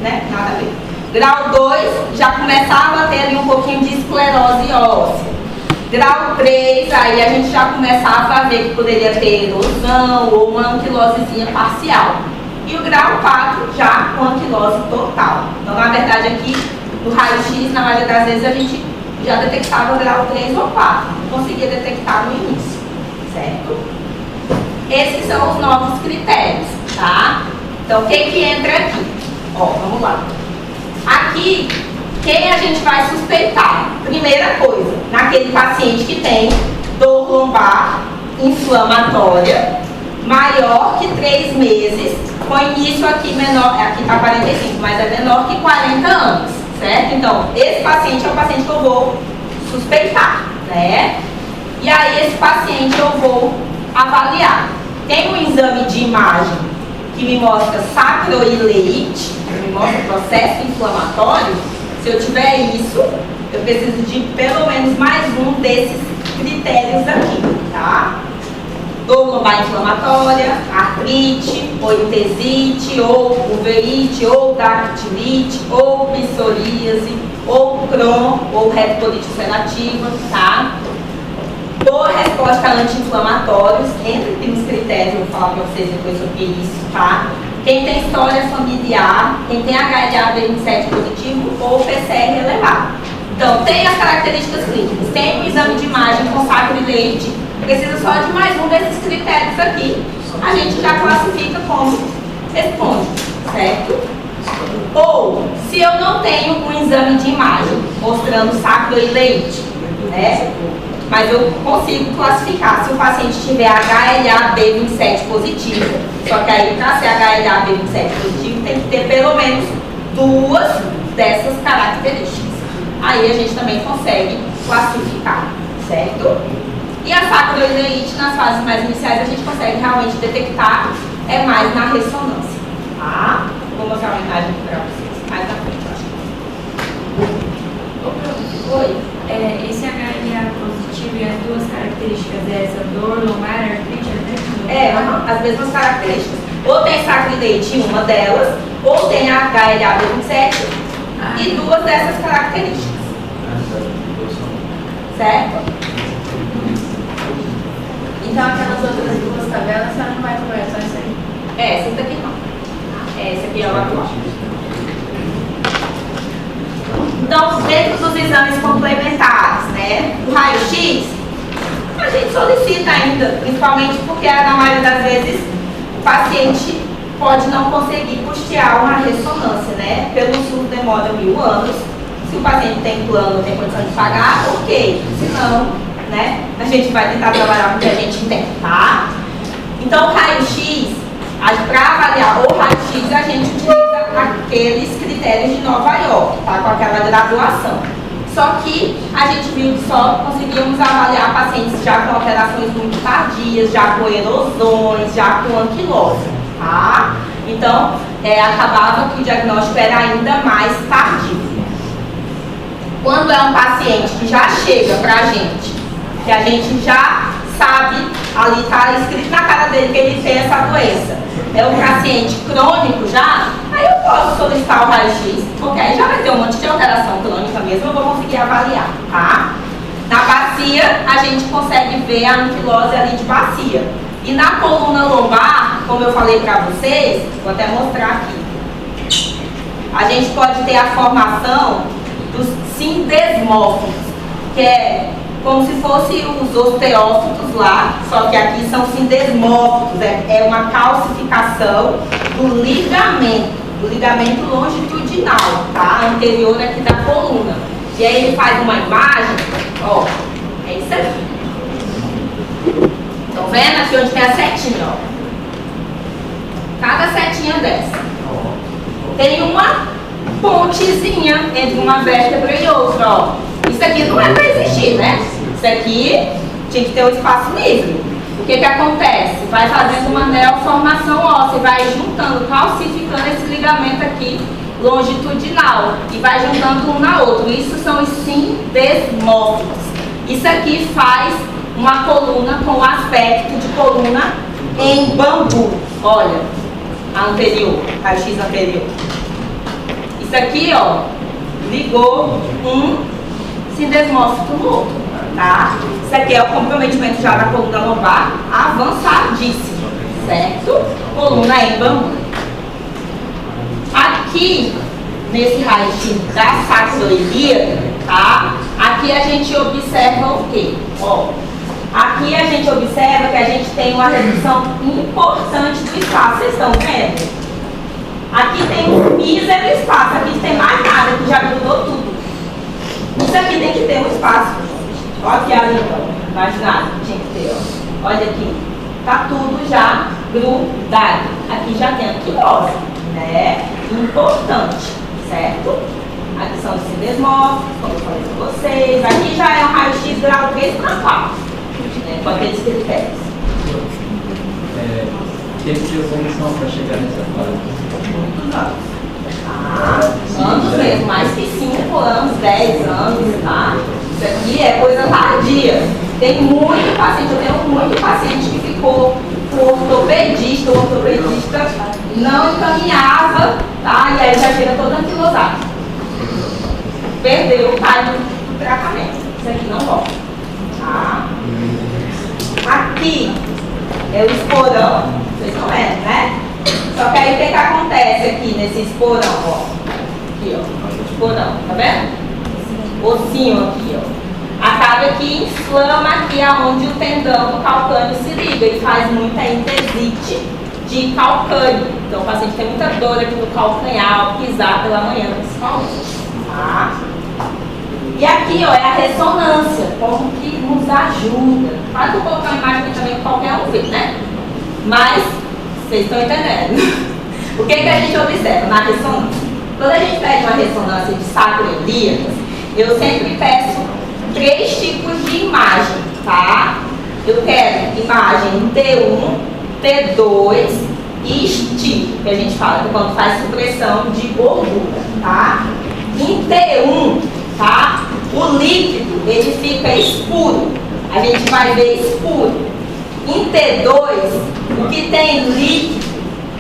né, nada a ver. Grau 2, já começava a ter ali um pouquinho de esclerose óssea. Grau 3, aí a gente já começava a ver que poderia ter erosão ou uma anquilosezinha parcial. E o grau 4, já com anquilose total. Então, na verdade, aqui, no raio-x, na maioria das vezes, a gente já detectava o grau 3 ou 4. Não conseguia detectar no início, certo? Esses são os novos critérios, tá? Então, o que entra aqui? Ó, vamos lá. Aqui, quem a gente vai suspeitar? Primeira coisa, naquele paciente que tem dor lombar inflamatória, maior que 3 meses, com início aqui menor, aqui está 45, mas é menor que 40 anos, certo? Então, esse paciente é o paciente que eu vou suspeitar, né? E aí, esse paciente eu vou avaliar. Tem um exame de imagem que me mostra sacroileite, que me mostra processo inflamatório. Se eu tiver isso, eu preciso de pelo menos mais um desses critérios aqui, tá? Ou lombar inflamatória, artrite, ou entesite, ou uveíte, ou dactilite, ou psoríase, ou Crohn, ou retocolite ulcerativa, tá? Ou resposta anti-inflamatórios, entre os critérios, eu vou falar para vocês depois sobre isso, tá? Quem tem história familiar, quem tem HLA-B27 positivo ou PCR elevado. Então, tem as características clínicas, tem um exame de imagem com sacroileite, precisa só de mais um desses critérios aqui, a gente já classifica como responde, certo? Ou, se eu não tenho um exame de imagem mostrando sacroileite, né? Mas eu consigo classificar se o paciente tiver HLA-B27 positivo, só que aí para ser HLA-B27 positivo tem que ter pelo menos 2 dessas características. Aí a gente também consegue classificar, certo? E a sacroileite, nas fases mais iniciais, a gente consegue realmente detectar mais na ressonância, tá? Vou mostrar uma imagem aqui para vocês, mais na frente, eu acho. Oi? Esse HLA positivo e as 2 características dessa, dor, lombar, artrite, as mesmas características. Ou tem sacroileite em uma delas, ou tem a HLA-B27 e 2 dessas características. Certo? Então aquelas outras 2 tabelas você não vai cobrar, só isso aí? Essa daqui não. Essa aqui é o atual. Então, dentro dos exames complementares, né, o raio-x, a gente solicita ainda, principalmente porque na maioria das vezes o paciente pode não conseguir custear uma ressonância, né, pelo SUS demora 1000 anos. Se o paciente tem plano, tem condição de pagar, ok. Se não, né, a gente vai tentar trabalhar com o que a gente tem, tá? Então, o raio-x, para avaliar o raio-x, a gente utiliza aqueles critérios de Nova York, tá? Com aquela graduação. Só que a gente viu que só conseguíamos avaliar pacientes já com alterações muito tardias, já com erosões, já com anquilose, tá? Então, acabava que o diagnóstico era ainda mais tardio. Quando é um paciente que já chega pra gente, que a gente já sabe, ali está escrito na cara dele que ele tem essa doença, é um paciente crônico já, aí eu posso solicitar o raio-x, porque aí já vai ter um monte de alteração crônica mesmo, eu vou conseguir avaliar, tá? Na bacia, a gente consegue ver a anquilose ali de bacia. E na coluna lombar, como eu falei pra vocês, vou até mostrar aqui, a gente pode ter a formação dos sindesmófilos, que é como se fossem os osteófitos lá, só que aqui são sindesmófitos, é uma calcificação do ligamento longitudinal, tá? Anterior aqui da coluna. E aí ele faz uma imagem, ó, é isso aqui. Estão vendo aqui onde tem a setinha, ó? Cada setinha dessa tem uma pontezinha entre uma vértebra e outra, ó. Isso aqui não é para existir, né? Isso aqui tinha que ter um espaço livre. O que que acontece? Vai fazendo uma neoformação óssea, vai juntando, calcificando esse ligamento aqui longitudinal e vai juntando um na outra. Isso são os sindesmófilos. Isso aqui faz uma coluna com aspecto de coluna em bambu. Olha, a anterior, a X anterior. Isso aqui, ó, ligou um sindesmófito no outro, tá? Isso aqui é o comprometimento já da coluna lombar avançadíssimo, certo? Coluna em bambu. Aqui, nesse raio-x da sacroiliaca, tá? Aqui a gente observa o quê? Ó, aqui a gente observa que a gente tem uma redução importante do espaço, vocês estão vendo? Aqui tem um mísero espaço, aqui tem mais nada, aqui já grudou tudo. Isso aqui tem que ter um espaço. Olha aqui a língua, mais nada, tinha que ter, ó. Olha aqui, tá tudo já grudado. Aqui já tem anquilose, né? Importante, certo? Aqui são os sindesmórficos, como eu falei para vocês. Aqui já é um raio-x grau 3 para 4, né? Com aqueles critérios. Tempo de evolução para chegar nessa fase? Muitos anos. Anos mesmo, mais que 5 anos, 10 anos, tá? Isso aqui é coisa tardia. Tem muito paciente, eu tenho muito paciente que ficou com ortopedista, o ortopedista não encaminhava, tá? E aí já chega todo anquilosado. Perdeu o time do tratamento. Isso aqui não volta. Tá? Aqui é o esporão, vocês estão vendo, né? Só que aí o que acontece aqui nesse esporão, ó? Aqui, ó, esporão, tá vendo? Ossinho aqui, ó. Acaba que inflama aqui aonde o tendão do calcâneo se liga e faz muita entesite de calcâneo. Então o paciente tem muita dor aqui no calcanhar ao pisar pela manhã, principalmente. Tá? E aqui, ó, é a ressonância, como que nos ajuda. Claro que eu vou colocar uma imagem aqui também que qualquer um vê, né? Mas, vocês estão entendendo. O que a gente observa na ressonância? Quando a gente pede uma ressonância de sacroiliacas, eu sempre peço 3 tipos de imagem, tá? Eu quero imagem T1, T2 e STI, que a gente fala, que é quando faz supressão de gordura, tá? Em T1, tá? O líquido, ele fica escuro. A gente vai ver escuro. Em T2, o que tem líquido,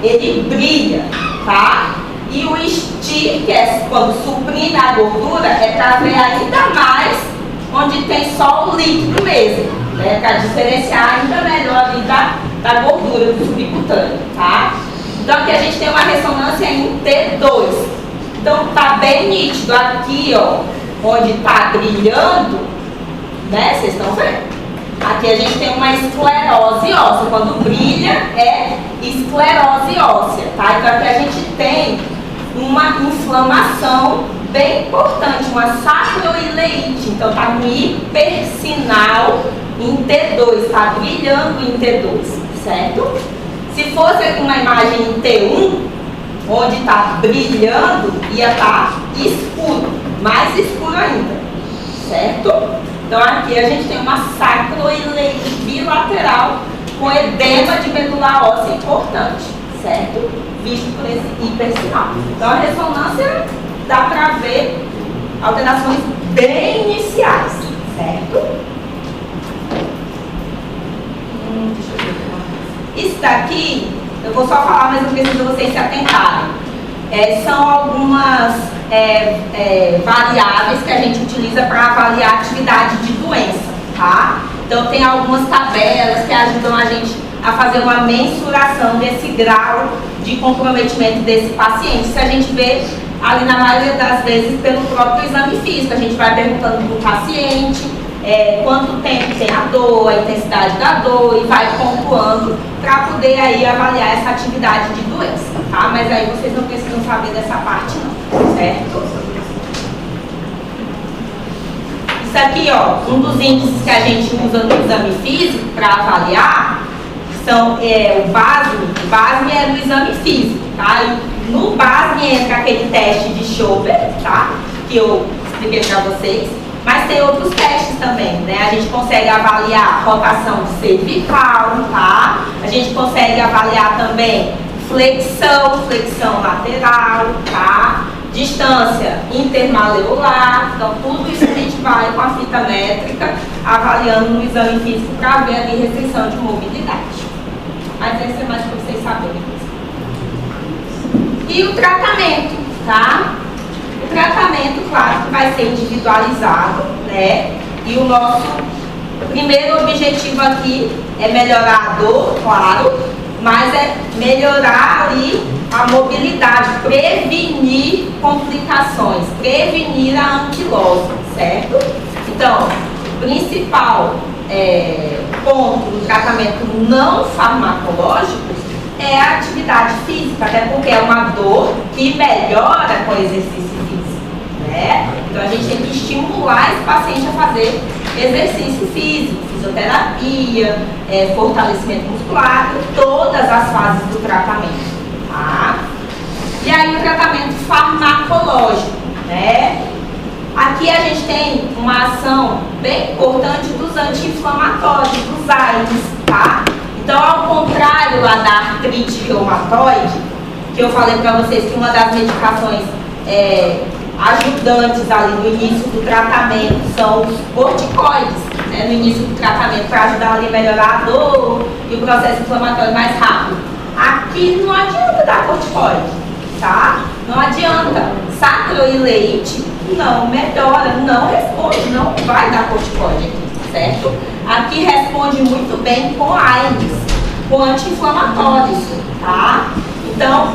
ele brilha, tá? E o STI, que é quando suprime a gordura, é para ver ainda mais onde tem só o líquido mesmo, né? Para diferenciar ainda melhor ali da gordura do subcutâneo, tá? Então aqui a gente tem uma ressonância em T2. Então tá bem nítido aqui, ó, onde tá brilhando, né? Vocês estão vendo? Aqui a gente tem uma esclerose óssea. Quando brilha é esclerose óssea, tá? Então aqui a gente tem uma inflamação bem importante, uma sacroileite. Então tá no hipersinal em T2, tá brilhando em T2, certo? Se fosse aqui uma imagem em T1, onde está brilhando, ia estar escuro, mais escuro ainda, certo? Então aqui a gente tem uma sacroileite bilateral com edema de medula óssea importante, certo? Visto por esse hipersinal. Então a ressonância dá para ver alterações bem iniciais, certo? Deixa eu ver. Isso daqui, eu vou só falar, mas eu preciso vocês se atentarem. São algumas variáveis que a gente utiliza para avaliar a atividade de doença, tá? Então tem algumas tabelas que ajudam a gente a fazer uma mensuração desse grau de comprometimento desse paciente. Se a gente vê ali na maioria das vezes pelo próprio exame físico, a gente vai perguntando para o paciente quanto tempo tem a dor, a intensidade da dor e vai pontuando para poder aí avaliar essa atividade de doença, tá? Mas aí vocês não precisam saber dessa parte não, certo? Isso aqui, ó, um dos índices que a gente usa no exame físico para avaliar são o BASME. O BASME é no exame físico, tá? E no BASME entra aquele teste de Schober, tá? Que eu expliquei para vocês. Mas tem outros testes também, né? A gente consegue avaliar rotação cervical, tá? A gente consegue avaliar também flexão lateral, tá? Distância intermaleolar. Então, tudo isso a gente vai com a fita métrica avaliando no exame físico para ver ali restrição de mobilidade. Mas esse é mais para vocês saberem. E o tratamento, tá? O tratamento, claro, que vai ser individualizado, né? E o nosso primeiro objetivo aqui é melhorar a dor, claro, mas é melhorar ali a mobilidade, prevenir complicações, prevenir a anquilose, certo? Então, o principal ponto do tratamento não farmacológico é a atividade física, até porque é uma dor que melhora com o exercício físico, né? Então a gente tem que estimular esse paciente a fazer exercício físico, fisioterapia, fortalecimento muscular, todas as fases do tratamento, tá? E aí o tratamento farmacológico, né? Aqui a gente tem uma ação bem importante dos anti-inflamatórios, dos AINES, tá? Então, ao contrário lá da artrite reumatoide, que eu falei para vocês que uma das medicações ajudantes ali no início do tratamento são os corticoides, né? No início do tratamento para ajudar ali a melhorar a dor e o processo inflamatório mais rápido. Aqui não adianta dar corticoide, tá? Não adianta. Sacro e leite não melhora, não responde, não vai dar corticoide aqui, certo? Aqui responde muito bem com AINES, com anti-inflamatórios, tá? Então,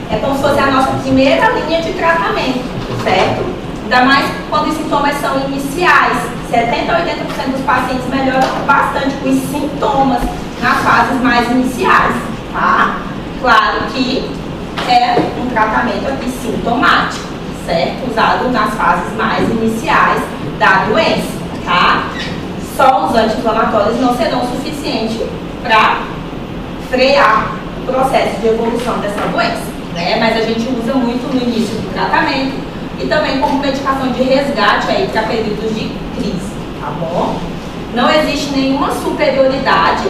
é como se fosse a nossa primeira linha de tratamento, certo? Ainda mais quando os sintomas são iniciais. 70 a 80% dos pacientes melhoram bastante com os sintomas nas fases mais iniciais, tá? Claro que é um tratamento aqui sintomático, certo? Usado nas fases mais iniciais da doença, tá? Só os anti-inflamatórios não serão suficientes para frear o processo de evolução dessa doença, né? Mas a gente usa muito no início do tratamento e também como medicação de resgate aí para períodos de crise, tá bom? Não existe nenhuma superioridade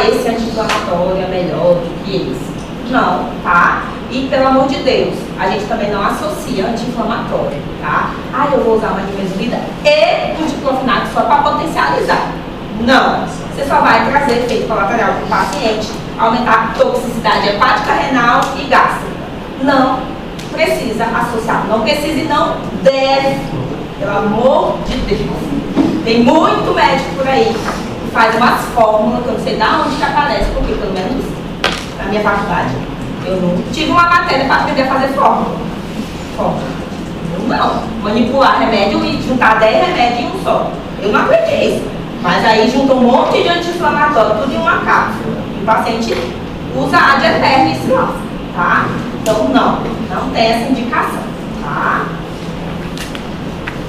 esse anti-inflamatório é melhor do que esse. Não, tá? E pelo amor de Deus, a gente também não associa anti-inflamatório, tá? Eu vou usar uma nimesulida e um diclofenac só para potencializar. Não, você só vai trazer efeito colateral para o paciente, aumentar a toxicidade hepática, renal e gástrica. Não precisa associar, não precisa e não deve, pelo amor de Deus. Tem muito médico por aí que faz umas fórmulas que eu não sei de onde que aparece, porque pelo menos na minha faculdade eu não tive uma matéria para aprender a fazer fórmula. Eu não. Manipular remédio e juntar 10 remédios em um só. Eu não aprendi isso. Mas aí junta um monte de anti-inflamatório, tudo em uma cápsula. E o paciente usa ad eterno e se lasca, tá? Então não tem essa indicação, tá?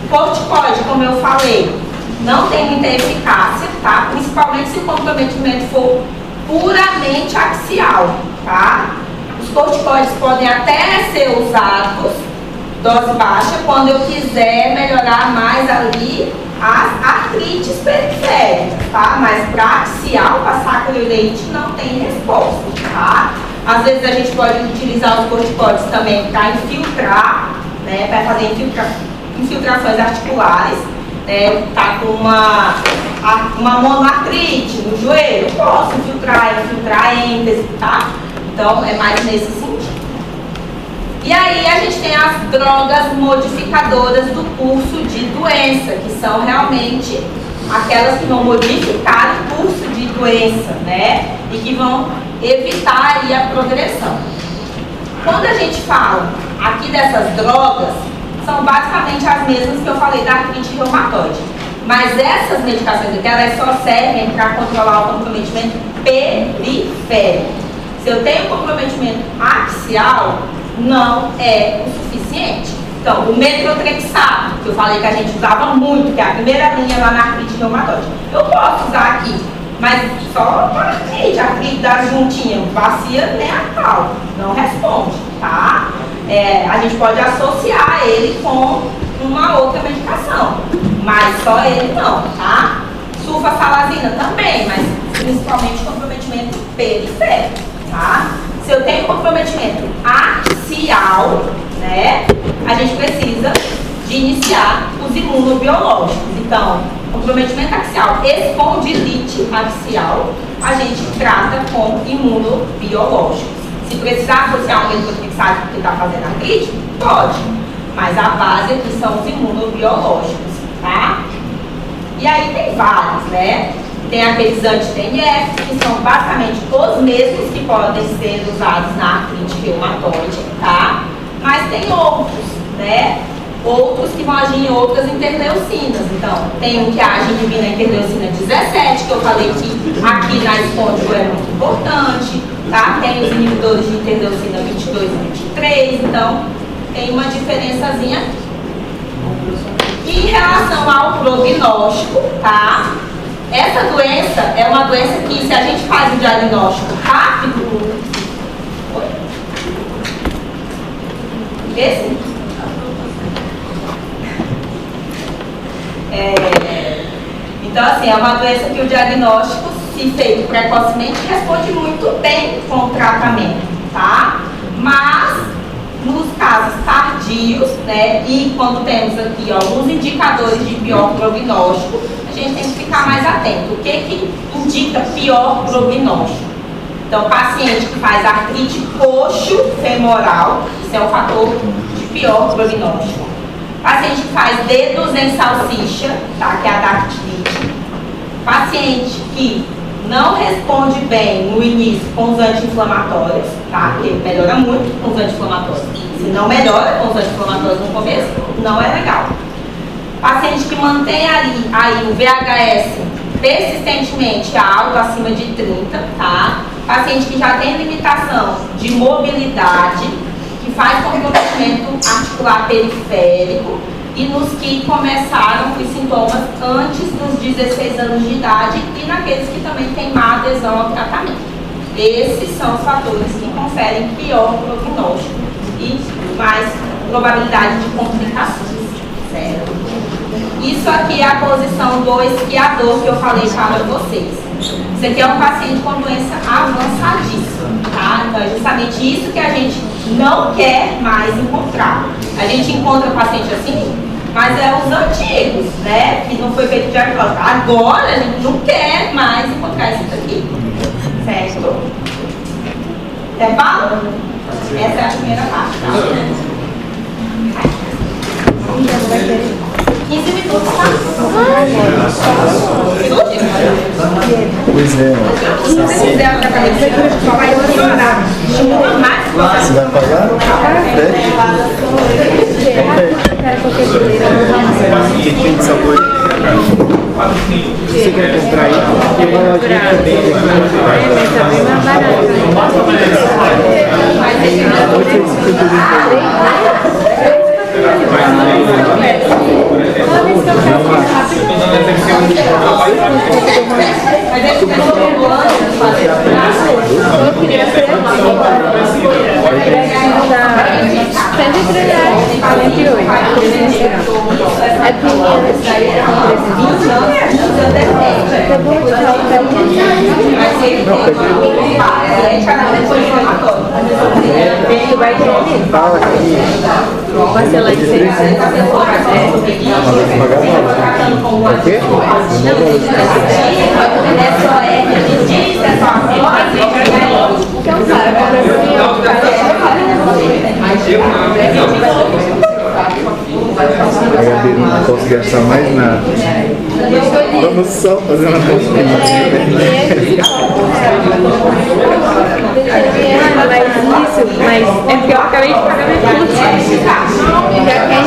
Corticoide, como eu falei, não tem muita eficácia, tá? Principalmente se o comprometimento for puramente axial, tá? Os corticoides podem até ser usados, dose baixa, quando eu quiser melhorar mais ali as artrites periféricas, tá? Mas para axial, para sacro e leite, não tem resposta, tá? Às vezes a gente pode utilizar os corticoides também para infiltrar, né? Para fazer infiltrações articulares, né? Tá com uma monoartrite no joelho, eu posso infiltrar êntese, tá? Então é mais nesse sentido. E aí a gente tem as drogas modificadoras do curso de doença, que são realmente aquelas que vão modificar o curso de doença, né? E que vão evitar aí a progressão. Quando a gente fala aqui dessas drogas, são basicamente as mesmas que eu falei da artrite reumatoide. Mas essas medicações aqui, elas só servem para controlar o comprometimento periférico. Se eu tenho comprometimento axial, não é o suficiente. Então, o metotrexato, que eu falei que a gente usava muito, que é a primeira linha lá na artrite reumatoide, eu posso usar aqui, mas só para artrite da juntinha, bacia neatal, não responde, tá? A gente pode associar ele com uma outra medicação, mas só ele não, tá? Sulfasalazina também, mas principalmente comprometimento periférico, tá? Se eu tenho comprometimento axial, né, a gente precisa de iniciar os imunobiológicos. Então, comprometimento axial, espondilite axial, a gente trata com imunobiológicos. Se precisar associar um metotrexato porque está fazendo artrite, pode. Mas a base aqui são os imunobiológicos, tá? E aí tem vários, né? Tem aqueles anti-TNF, que são basicamente os mesmos que podem ser usados na artrite reumatoide, tá? Mas tem outros, né? Outros que vão agir em outras interleucinas. Então, tem um que age inibindo a interleucina 17, que eu falei que aqui na espôndilo é muito importante, tá? Tem os inibidores de interleucina 22 e 23, então tem uma diferençazinha. E em relação ao prognóstico, tá? Essa doença é uma doença que, se a gente faz o diagnóstico rápido, Esse? Então, assim, é uma doença que o diagnóstico, se feito precocemente, responde muito bem com o tratamento, tá? Mas, nos casos tardios, né, e quando temos aqui alguns indicadores de pior prognóstico, a gente tem que ficar mais atento. O que indica pior prognóstico? Então, paciente que faz artrite coxo-femoral, isso é um fator de pior prognóstico. Paciente que faz dedos em salsicha, tá, que é a dactilite. Paciente que não responde bem no início com os anti-inflamatórios, tá, porque melhora muito com os anti-inflamatórios. Se não melhora com os anti-inflamatórios no começo, não é legal. Paciente que mantém aí o VHS persistentemente alto, acima de 30, tá? Paciente que já tem limitação de mobilidade, que faz comprometimento articular periférico e nos que começaram os sintomas antes dos 16 anos de idade e naqueles que também têm má adesão ao tratamento. Esses são os fatores que conferem pior prognóstico e mais probabilidade de complicações, certo? Isso aqui é a posição do esquiador que eu falei para vocês. Isso aqui é um paciente com doença avançadíssima, tá? Então é justamente isso que a gente não quer mais encontrar. A gente encontra paciente assim, mas é os antigos, né? Que não foi feito diagnóstico. Agora a gente não quer mais encontrar isso aqui, certo? Intervalo? Essa é a primeira parte, tá? 15 minutos, tá? Pois é. Se quiser a cabeça, só vai piorar. Você vai pagar? Que tem de sabor? Você quer comprar aí? Tem uma lojinha também. Parcela de 6. O quê? Agabeiro, não posso gastar mais nada. Vamos só fazer uma Mas é porque eu acabei de pagar minha conta. Já quer